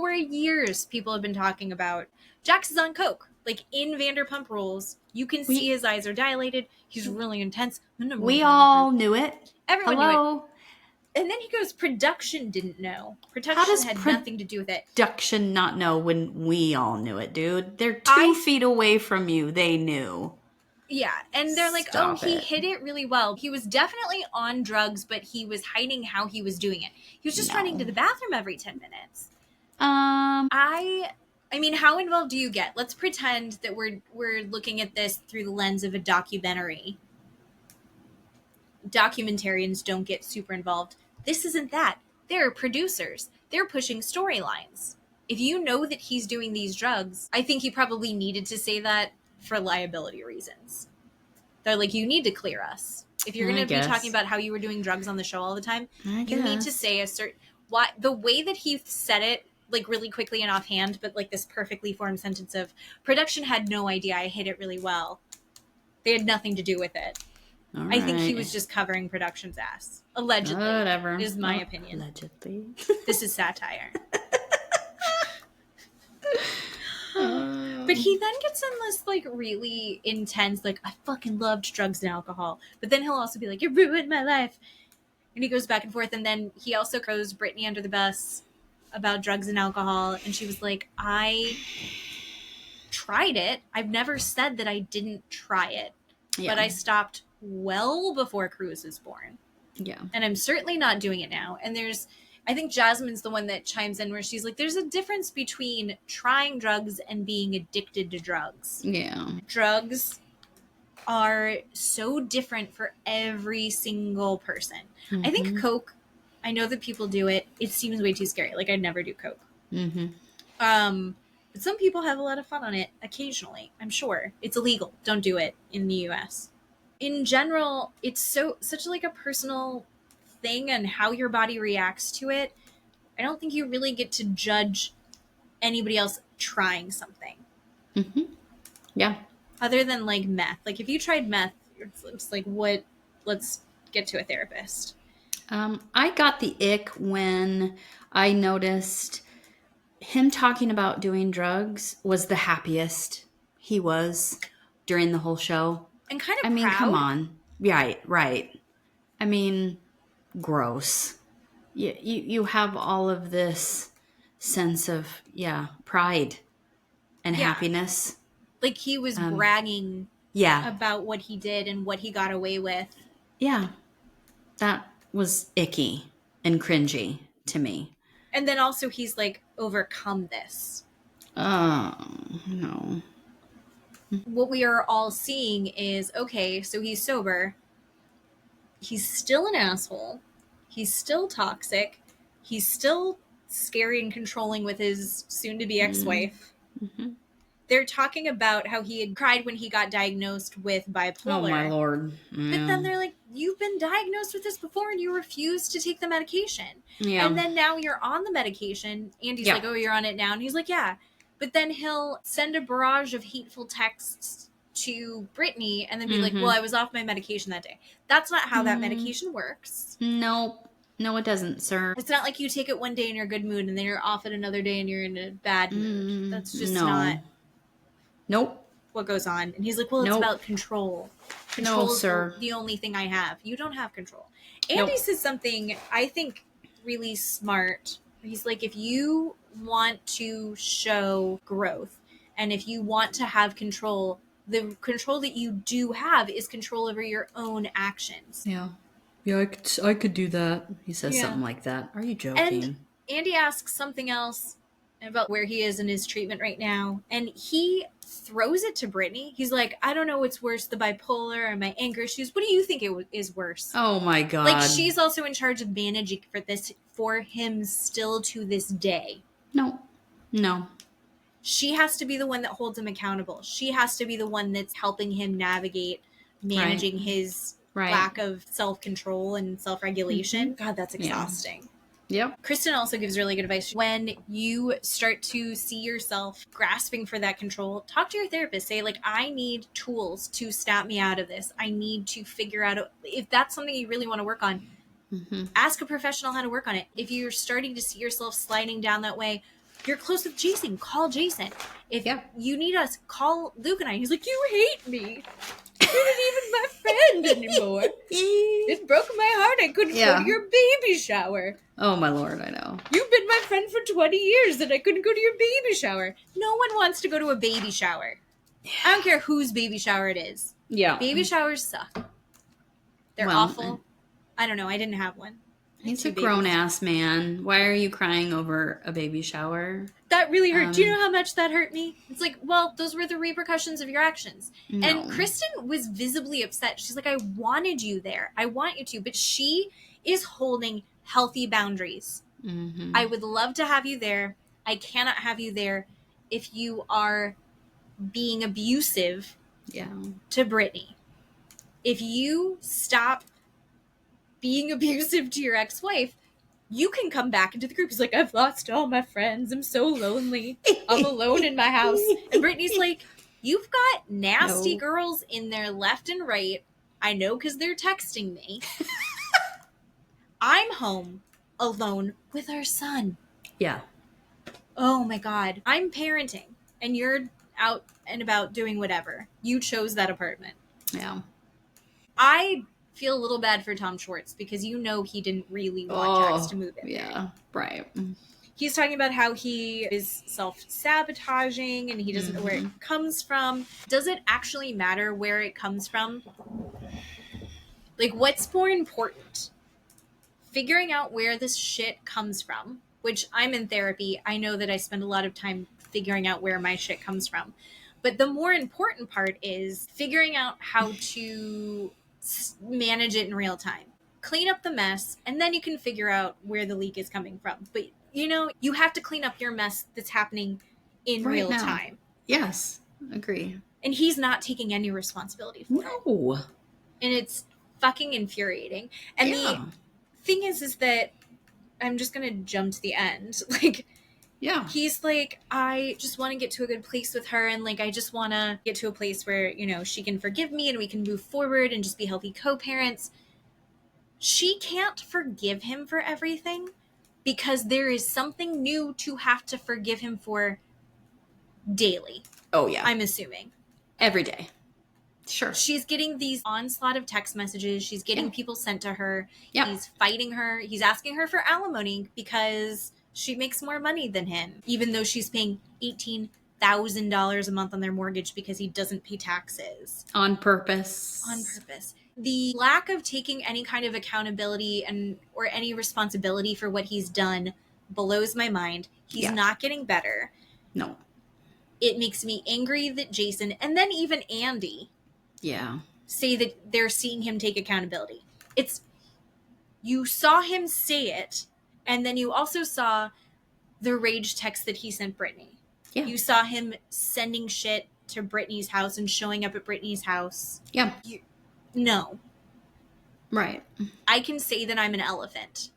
For years, people have been talking about Jax is on coke. Like in Vanderpump Rules, you can see his eyes are dilated. He's really intense. We all knew it. Everyone knew it. And then he goes, production didn't know. Production had nothing to do with it. Production not know when we all knew it, dude. They're 2 feet away from you. They knew. Yeah, and they're like, he hid it really well. He was definitely on drugs, but he was hiding how he was doing it. He was just running to the bathroom every 10 minutes. I mean, how involved do you get? Let's pretend that we're looking at this through the lens of a documentary. Documentarians don't get super involved. This isn't that. They're producers. They're pushing storylines. If you know that he's doing these drugs, I think he probably needed to say that for liability reasons. They're like, you need to clear us. If you're going to be talking about how you were doing drugs on the show all the time, you need to say a certain... The way that he said it, like really quickly and offhand, but like this perfectly formed sentence of, production had no idea I hid it really well. They had nothing to do with it. I think he was just covering production's ass. Allegedly. Whatever. Is my opinion. Allegedly. This is satire. But he then gets in this like really intense, like, I fucking loved drugs and alcohol. But then he'll also be like, you ruined my life. And he goes back and forth. And then he also throws Brittany under the bus about drugs and alcohol. And she was like, I tried it. I've never said that I didn't try it. Yeah. But I stopped well before Cruz was born. Yeah. And I'm certainly not doing it now. And I think Jasmine's the one that chimes in where she's like, there's a difference between trying drugs and being addicted to drugs. Yeah. Drugs are so different for every single person. Mm-hmm. I think Coke, I know that people do it. It seems way too scary. Like, I'd never do Coke. Mm-hmm. But some people have a lot of fun on it occasionally, I'm sure. It's illegal. Don't do it in the US. In general, it's such like a personal thing and how your body reacts to it. I don't think you really get to judge anybody else trying something. Mm-hmm. Yeah. Other than like meth. Like if you tried meth, it's like, what? Let's get to a therapist. I got the ick when I noticed him talking about doing drugs was the happiest he was during the whole show. And kind of I mean, proud. come on. Right. I mean, gross. You have all of this sense of, pride and happiness. Like he was bragging about what he did and what he got away with. Yeah. That was icky and cringy to me. And then also he's like, overcome this. Oh, no. What we are all seeing is, okay, so he's sober. He's still an asshole. He's still toxic. He's still scary and controlling with his soon-to-be ex-wife. Mm-hmm. They're talking about how he had cried when he got diagnosed with bipolar. Oh, my Lord. Yeah. But then they're like, you've been diagnosed with this before and you refused to take the medication. Yeah. And then now you're on the medication. Andy's like, oh, you're on it now. And he's like, yeah. But then he'll send a barrage of hateful texts to Brittany and then be like, well, I was off my medication that day. That's not how that medication works. No, it doesn't, sir. It's not like you take it one day in your good mood and then you're off it another day and you're in a bad mood. That's just not what goes on. And he's like, well, it's about control. Control is the only thing I have. You don't have control. Andy says something I think really smart. He's like, if you want to show growth and if you want to have control, the control that you do have is control over your own actions. Yeah, I could do that. He says something like that. Are you joking? And Andy asks something else about where he is in his treatment right now. And he throws it to Brittany. He's like, I don't know what's worse, the bipolar or my anger issues. What do you think is worse? Oh my God. Like she's also in charge of managing for him still to this day. No. She has to be the one that holds him accountable. She has to be the one that's helping him navigate managing his lack of self-control and self-regulation. Mm-hmm. God, that's exhausting. Yep. Kristen also gives really good advice. When you start to see yourself grasping for that control, talk to your therapist. Say, like, I need tools to snap me out of this. I need to figure out if that's something you really want to work on. Mm-hmm. Ask a professional how to work on it. If you're starting to see yourself sliding down that way, you're close with Jason. Call Jason. If you need us, call Luke and I. He's like, you hate me. You're not even my friend anymore. It broke my heart I couldn't go to your baby shower. Oh, my Lord, I know. You've been my friend for 20 years and I couldn't go to your baby shower. No one wants to go to a baby shower. I don't care whose baby shower it is. Yeah. Baby showers suck. They're awful. I don't know. I didn't have one. He's a grown-ass man. Why are you crying over a baby shower? That really hurt. Do you know how much that hurt me? It's like, well, those were the repercussions of your actions. No. And Kristen was visibly upset. She's like, I wanted you there. I want you to. But she is holding healthy boundaries. Mm-hmm. I would love to have you there. I cannot have you there if you are being abusive to Brittany. If you stop being abusive to your ex-wife, you can come back into the group. He's like, I've lost all my friends. I'm so lonely. I'm alone in my house. And Brittany's like, you've got nasty girls in there left and right. I know because they're texting me. I'm home alone with our son. Yeah. Oh my God. I'm parenting and you're out and about doing whatever. You chose that apartment. Yeah. I feel a little bad for Tom Schwartz because he didn't really want Jax to move in. Yeah, right. He's talking about how he is self-sabotaging and he doesn't know where it comes from. Does it actually matter where it comes from? Like, what's more important? Figuring out where this shit comes from, which I'm in therapy. I know that I spend a lot of time figuring out where my shit comes from. But the more important part is figuring out how to manage it in real time. Clean up the mess, and then you can figure out where the leak is coming from. But, you have to clean up your mess that's happening in real time. Yes, agree. And he's not taking any responsibility for it. No. And it's fucking infuriating. And the thing is that I'm just going to jump to the end. He's like, I just want to get to a good place with her. And I just want to get to a place where, she can forgive me and we can move forward and just be healthy co-parents. She can't forgive him for everything because there is something new to have to forgive him for daily. Oh, yeah. I'm assuming. Every day. Sure. She's getting these onslaught of text messages. She's getting people sent to her. Yeah. He's fighting her. He's asking her for alimony because she makes more money than him, even though she's paying $18,000 a month on their mortgage because he doesn't pay taxes. On purpose. On purpose. The lack of taking any kind of accountability or any responsibility for what he's done blows my mind. He's not getting better. No. It makes me angry that Jason, and then even Andy, say that they're seeing him take accountability. You saw him say it, and then you also saw the rage text that he sent Brittany. Yeah. You saw him sending shit to Brittany's house and showing up at Brittany's house. Yeah. No. Right. I can say that I'm an elephant.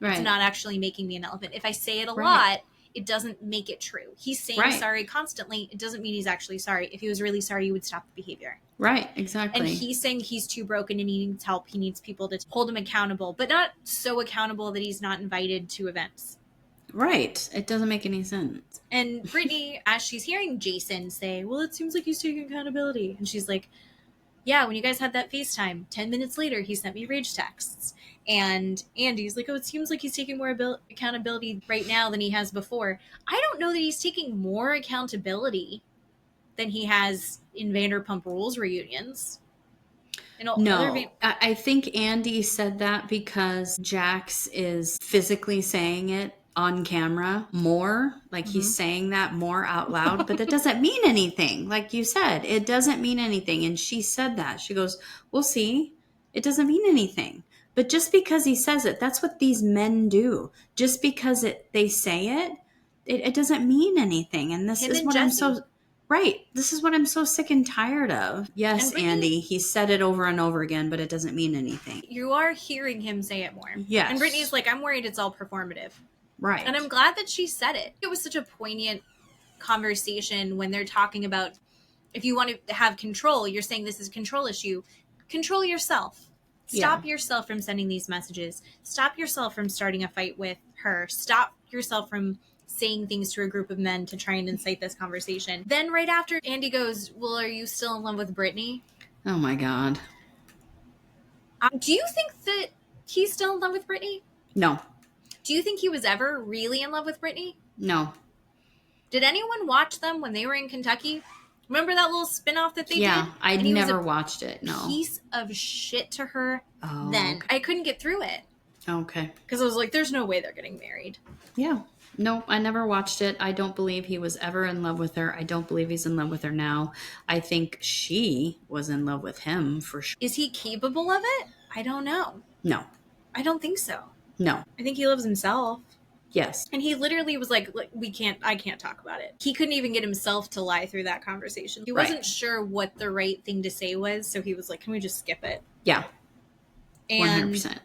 Right. It's not actually making me an elephant. If I say it a lot, it doesn't make it true. He's saying sorry constantly. It doesn't mean he's actually sorry. If he was really sorry, he would stop the behavior. Right, exactly. And he's saying he's too broken and he needs help. He needs people to hold him accountable, but not so accountable that he's not invited to events. Right. It doesn't make any sense. And Brittany, as she's hearing Jason say, well, it seems like he's taking accountability. And she's like, yeah, when you guys had that FaceTime, 10 minutes later, he sent me rage texts. And Andy's like, oh, it seems like he's taking more accountability right now than he has before. I don't know that he's taking more accountability than he has in Vanderpump Rules reunions. I think Andy said that because Jax is physically saying it on camera more. He's saying that more out loud, but that doesn't mean anything. Like you said, it doesn't mean anything. And she said that. She goes, we'll see. It doesn't mean anything. But just because he says it, that's what these men do. Just because they say it doesn't mean anything. And this is what I'm so... Right. This is what I'm so sick and tired of. Yes, Andy, he said it over and over again, but it doesn't mean anything. You are hearing him say it more. Yes. And Brittany's like, I'm worried it's all performative. Right. And I'm glad that she said it. It was such a poignant conversation when they're talking about if you want to have control, you're saying this is a control issue. Control yourself. Stop yourself from sending these messages. Stop yourself from starting a fight with her. Stop yourself from saying things to a group of men to try and incite this conversation. Then right after, Andy goes, well, are you still in love with Brittany? Oh my God. Do you think that he's still in love with Brittany? No. Do you think he was ever really in love with Brittany? No. Did anyone watch them when they were in Kentucky? Remember that little spinoff that they did? Yeah, I never watched it. No. Piece of shit to her. Oh, then okay. I couldn't get through it. Okay. Because I was like, there's no way they're getting married. Yeah. No, I never watched it. I don't believe he was ever in love with her. I don't believe he's in love with her now. I think she was in love with him for sure. Is he capable of it? I don't know. No. I don't think so. No. I think he loves himself. Yes. And he literally was like, I can't talk about it. He couldn't even get himself to lie through that conversation. He wasn't sure what the right thing to say was. So he was like, can we just skip it? Yeah. And 100%.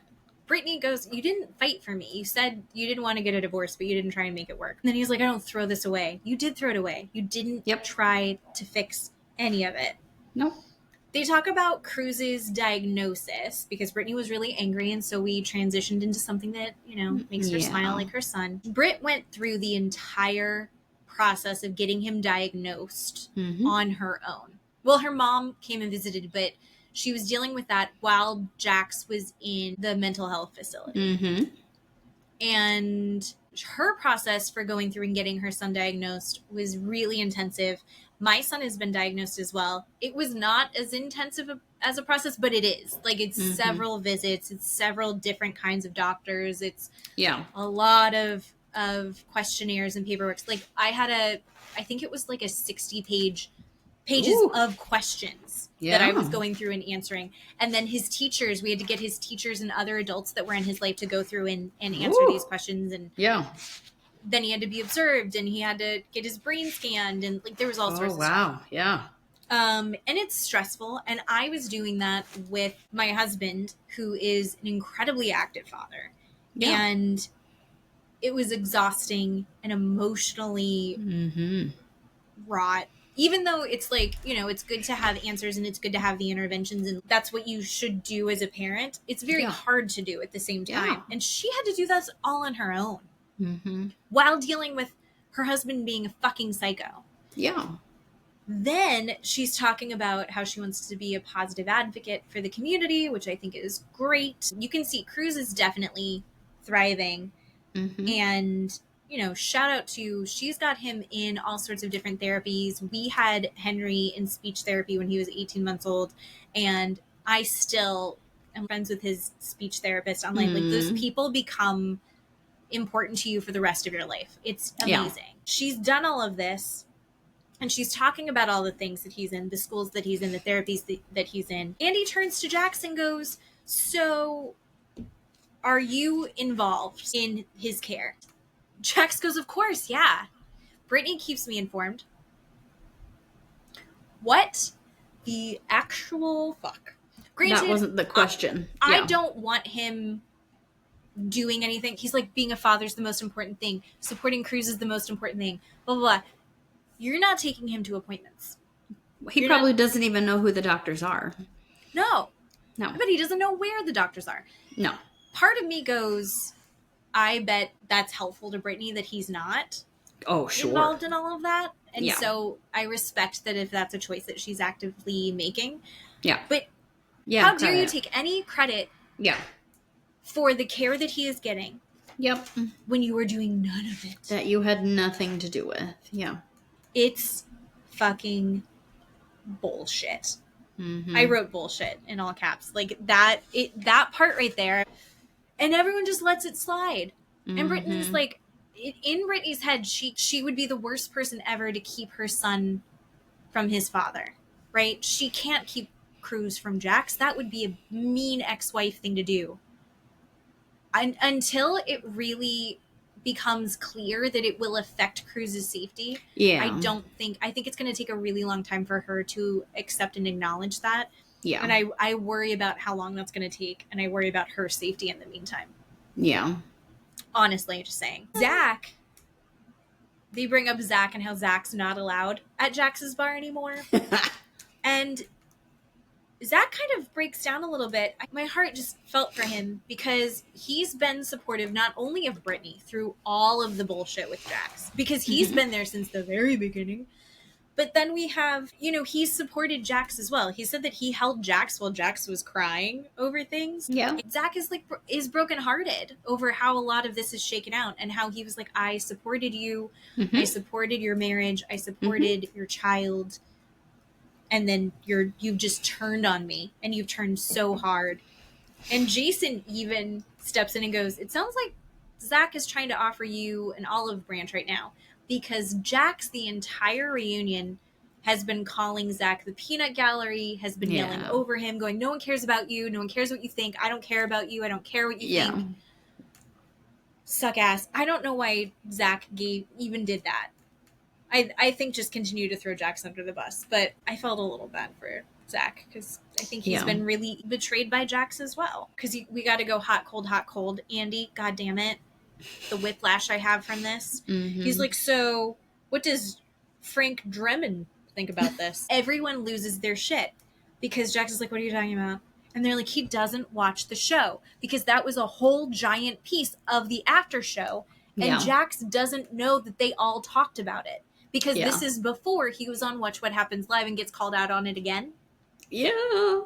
Brittany goes, you didn't fight for me. You said you didn't want to get a divorce, but you didn't try and make it work. And then he's like, I don't throw this away. You did throw it away. You didn't try to fix any of it. Nope. They talk about Cruz's diagnosis because Brittany was really angry, and so we transitioned into something that, makes her smile like her son. Britt went through the entire process of getting him diagnosed on her own. Well, her mom came and visited, but she was dealing with that while Jax was in the mental health facility. And her process for going through and getting her son diagnosed was really intensive. My son has been diagnosed as well. It was not as intensive as a process, but it is. Like, it's several visits. It's several different kinds of doctors. It's a lot of questionnaires and paperwork. Like, I think it was like a 60 pages of questions that I was going through and answering. And then his teachers, we had to get his teachers and other adults that were in his life to go through and answer these questions. And then he had to be observed, and he had to get his brain scanned, and like there was all sorts of stuff. And it's stressful. And I was doing that with my husband, who is an incredibly active father. And it was exhausting and emotionally wrought. Even though it's like, it's good to have answers and it's good to have the interventions, and that's what you should do as a parent. It's very hard to do at the same time. And she had to do that all on her own. While dealing with her husband being a fucking psycho. Then she's talking about how she wants to be a positive advocate for the community, which I think is great. You can see Cruz is definitely thriving. And, shout out to, she's got him in all sorts of different therapies. We had Henry in speech therapy when he was 18 months old. And I still am friends with his speech therapist online. Like, those people become important to you for the rest of your life. It's amazing. She's done all of this, and she's talking about all the things that he's in, the schools that he's in, the therapies that he's in. Andy turns to Jax and goes, so are you involved in his care? Jax goes, of course, yeah. Brittany keeps me informed. What the actual fuck? Granted, that wasn't the question. I don't want him doing anything. He's like, being a father is the most important thing. Supporting Cruz is the most important thing. Blah, blah, blah. You're not taking him to appointments. He probably doesn't even know who the doctors are. No. But he doesn't know where the doctors are. No. Part of me goes, I bet that's helpful to Brittany that he's not involved in all of that. And so I respect that if that's a choice that she's actively making. But how dare you take any credit for the care that he is getting when you were doing none of it. That you had nothing to do with. It's fucking bullshit. I wrote bullshit in all caps. Like that part right there. And everyone just lets it slide. And Brittany's like, in Brittany's head, she would be the worst person ever to keep her son from his father, right? She can't keep Cruz from Jax. That would be a mean ex-wife thing to do. Until it really becomes clear that it will affect Cruz's safety, I think it's going to take a really long time for her to accept and acknowledge that. And I worry about how long that's going to take, and I worry about her safety in the meantime. Honestly, just saying. Zach, they bring up Zach and how Zach's not allowed at Jax's bar anymore. And Zach kind of breaks down a little bit. My heart just felt for him because he's been supportive not only of Brittany through all of the bullshit with Jax, because he's been there since the very beginning. But then we have, he's supported Jax as well. He said that he held Jax while Jax was crying over things. Yeah. Zach is brokenhearted over how a lot of this is shaken out, and how he was like, I supported you. I supported your marriage. I supported your child. And then you've just turned on me, and you've turned so hard. And Jason even steps in and goes, it sounds like Zach is trying to offer you an olive branch right now, because Jax, the entire reunion, has been calling Zach the peanut gallery, has been yelling over him, going, no one cares about you. No one cares what you think. I don't care about you. I don't care what you think. Suck ass. I don't know why Zach even did that. I think just continue to throw Jax under the bus. But I felt a little bad for Zach, because I think he's been really betrayed by Jax as well. Because we got to go hot, cold. Andy, God damn it. The whiplash I have from this. He's like, so what does Frank Drebin think about this? Everyone loses their shit, because Jax is like, what are you talking about? And they're like, he doesn't watch the show, because that was a whole giant piece of the after show. And Jax doesn't know that they all talked about it. Because this is before he was on Watch What Happens Live and gets called out on it again. Yeah.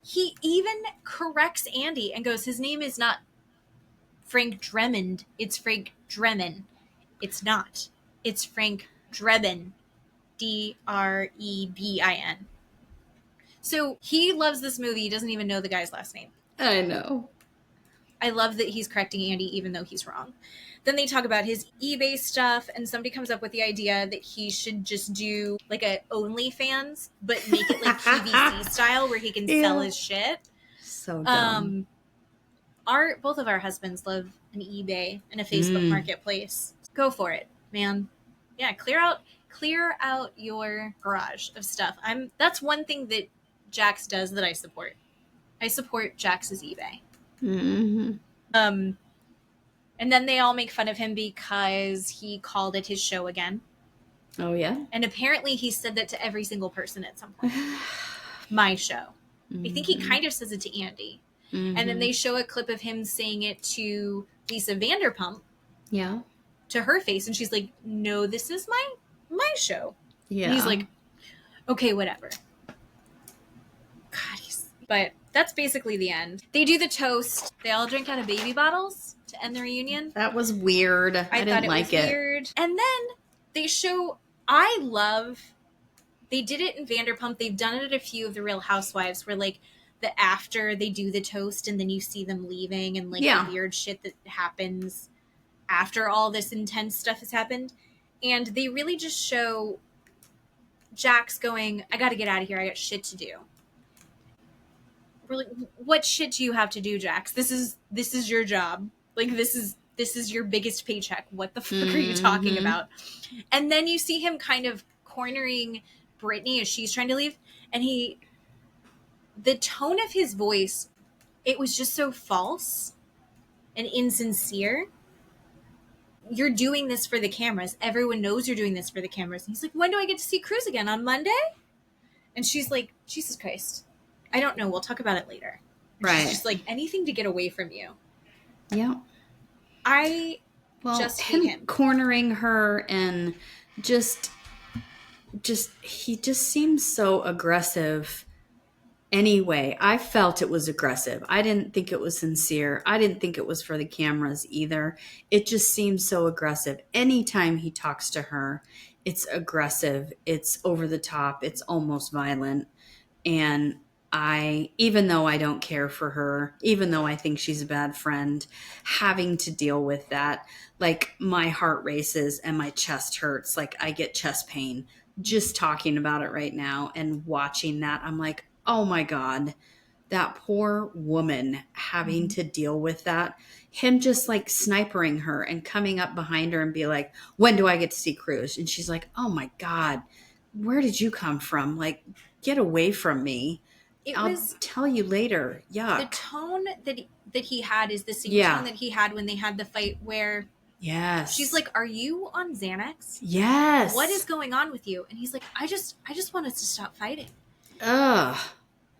He even corrects Andy and goes, his name is not Frank Drebin. It's Frank Drebin. It's not. It's Frank Drebin. Drebin. So he loves this movie. He doesn't even know the guy's last name. I know. I love that he's correcting Andy even though he's wrong. Then they talk about his eBay stuff, and somebody comes up with the idea that he should just do like a OnlyFans, but make it like PVC style, where he can sell his shit. So dumb. Both of our husbands love an eBay and a Facebook marketplace. Go for it, man. Yeah, clear out your garage of stuff. That's one thing that Jax does that I support. I support Jax's eBay. And then they all make fun of him because he called it his show again. Oh, yeah? And apparently he said that to every single person at some point. My show. I think he kind of says it to Andy. And then they show a clip of him saying it to Lisa Vanderpump. Yeah. To her face. And she's like, no, this is my show. Yeah. And he's like, okay, whatever. God, but that's basically the end. They do the toast. They all drink out of baby bottles to end the reunion. That was weird. I didn't like it. Weird. And then they show, they did it in Vanderpump. They've done it at a few of the Real Housewives, where like after they do the toast and then you see them leaving, and like the weird shit that happens after all this intense stuff has happened. And they really just show Jax going, I got to get out of here. I got shit to do. We're like, what shit do you have to do, Jax? This is your job. Like, this is your biggest paycheck. What the fuck are you talking about? And then you see him kind of cornering Brittany as she's trying to leave. And the tone of his voice, it was just so false and insincere. You're doing this for the cameras. Everyone knows you're doing this for the cameras. And he's like, when do I get to see Cruz again? On Monday? And she's like, Jesus Christ. I don't know. We'll talk about it later. Right. She's just like, anything to get away from you. Yeah. I just hate him. Cornering her and he just seems so aggressive. Anyway, I felt it was aggressive. I didn't think it was sincere. I didn't think it was for the cameras either. It just seems so aggressive. Anytime he talks to her, it's aggressive. It's over the top. It's almost violent. And even though I don't care for her, even though I think she's a bad friend, having to deal with that, like my heart races and my chest hurts. Like I get chest pain just talking about it right now and watching that. I'm like, oh my God, that poor woman having to deal with that. Him just like snipering her and coming up behind her and be like, when do I get to see Cruz? And she's like, oh my God, where did you come from? Like, get away from me. I'll tell you later. Yeah. The tone that he had is the same tone that he had when they had the fight where she's like, are you on Xanax? Yes. What is going on with you? And he's like, I just want us to stop fighting. Ugh.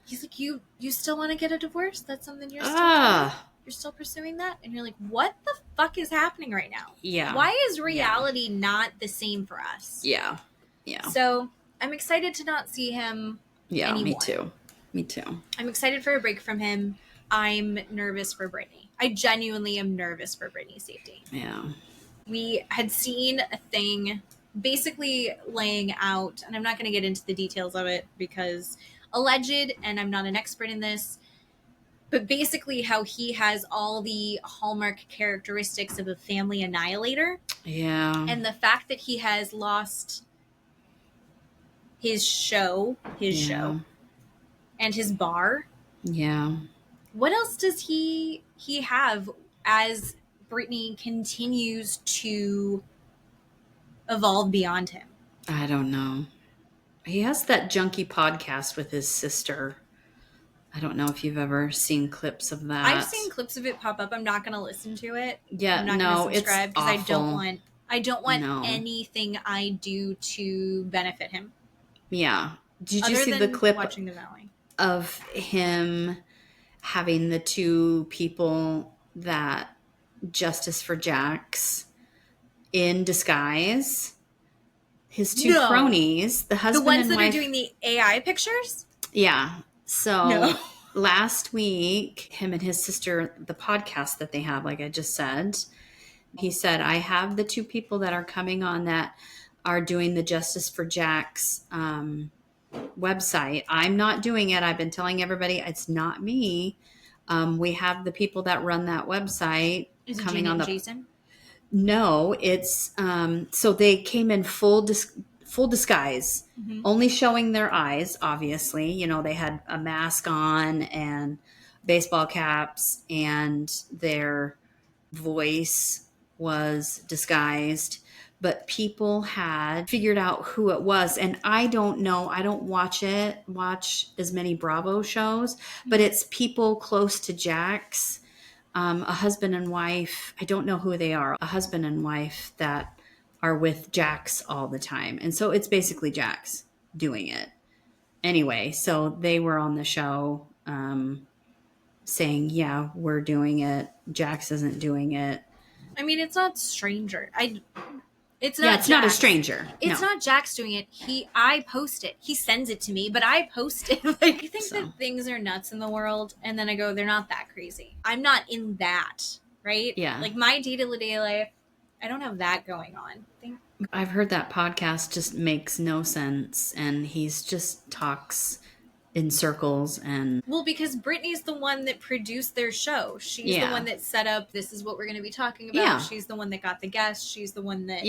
he's like, you still want to get a divorce? That's something you're still doing? You're still pursuing that? And you're like, what the fuck is happening right now? Yeah. Why is reality not the same for us? Yeah. Yeah. So I'm excited to not see him anymore. Me too. I'm excited for a break from him. I'm nervous for Brittany. I genuinely am nervous for Brittany's safety. Yeah. We had seen a thing basically laying out, and I'm not going to get into the details of it because alleged, and I'm not an expert in this, but basically how he has all the hallmark characteristics of a family annihilator. Yeah. And the fact that he has lost his show, and his bar. Yeah. What else does he have as Brittany continues to evolve beyond him? I don't know. He has that junky podcast with his sister. I don't know if you've ever seen clips of that. I've seen clips of it pop up. I'm not going to listen to it. Yeah, I'm not going to subscribe because I don't want anything I do to benefit him. Yeah. Did you see the clip watching the Valley of him having the two people that Justice for Jax in disguise? His two cronies, the husband and wife. The ones that are doing the AI pictures? Yeah. So last week, him and his sister, the podcast that they have, like I just said, he said, I have the two people that are coming on that are doing the Justice for Jax website. I'm not doing it. I've been telling everybody it's not me. We have the people that run that website. Is it coming Jane on and the Jason? No, it's so they came in full disguise, only showing their eyes, obviously. You know, they had a mask on and baseball caps, and their voice was disguised, but people had figured out who it was. And I don't know, I don't watch as many Bravo shows, but it's people close to Jax. A husband and wife, I don't know who they are, a husband and wife that are with Jax all the time. And so it's basically Jax doing it. Anyway, so they were on the show saying, yeah, we're doing it. Jax isn't doing it. I mean, it's not stranger. It's not a stranger. It's not Jax doing it. I post it. He sends it to me, but I post it. Like, I think that things are nuts in the world, and then I go, they're not that crazy. I'm not in that, right? Yeah. Like, my day-to-day life, I don't have that going on. I've heard that podcast just makes no sense, and he's just talks in circles. And well, because Brittany's the one that produced their show. She's the one that set up, this is what we're going to be talking about. Yeah. She's the one that got the guests. She's the one that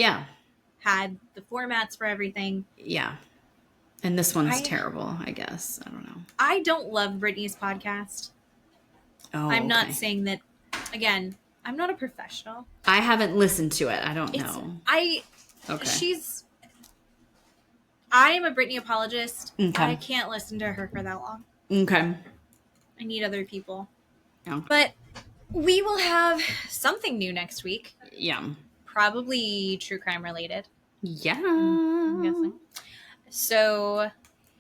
had the formats for everything. Yeah. And this one's terrible, I guess. I don't know. I don't love Brittany's podcast. Oh, I'm not saying that, again, I'm not a professional. I haven't listened to it. I don't know. I am a Brittany apologist. Okay. I can't listen to her for that long. Okay. I need other people. Yeah. But we will have something new next week. Yeah. Probably true crime related. Yeah. I'm guessing. So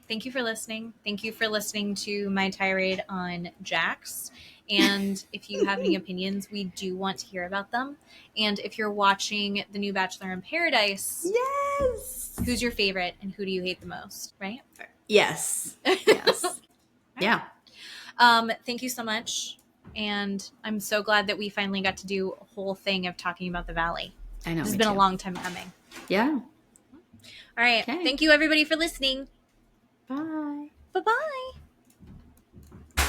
thank you for listening. Thank you for listening to my tirade on Jax. And if you have any opinions, we do want to hear about them. And if you're watching the new Bachelor in Paradise, yes, who's your favorite and who do you hate the most? Right? Yes. Yes. Yeah. Thank you so much. And I'm so glad that we finally got to do a whole thing of talking about the Valley. I know. It's been a long time coming. Yeah. All right. Okay. Thank you, everybody, for listening. Bye. Bye-bye.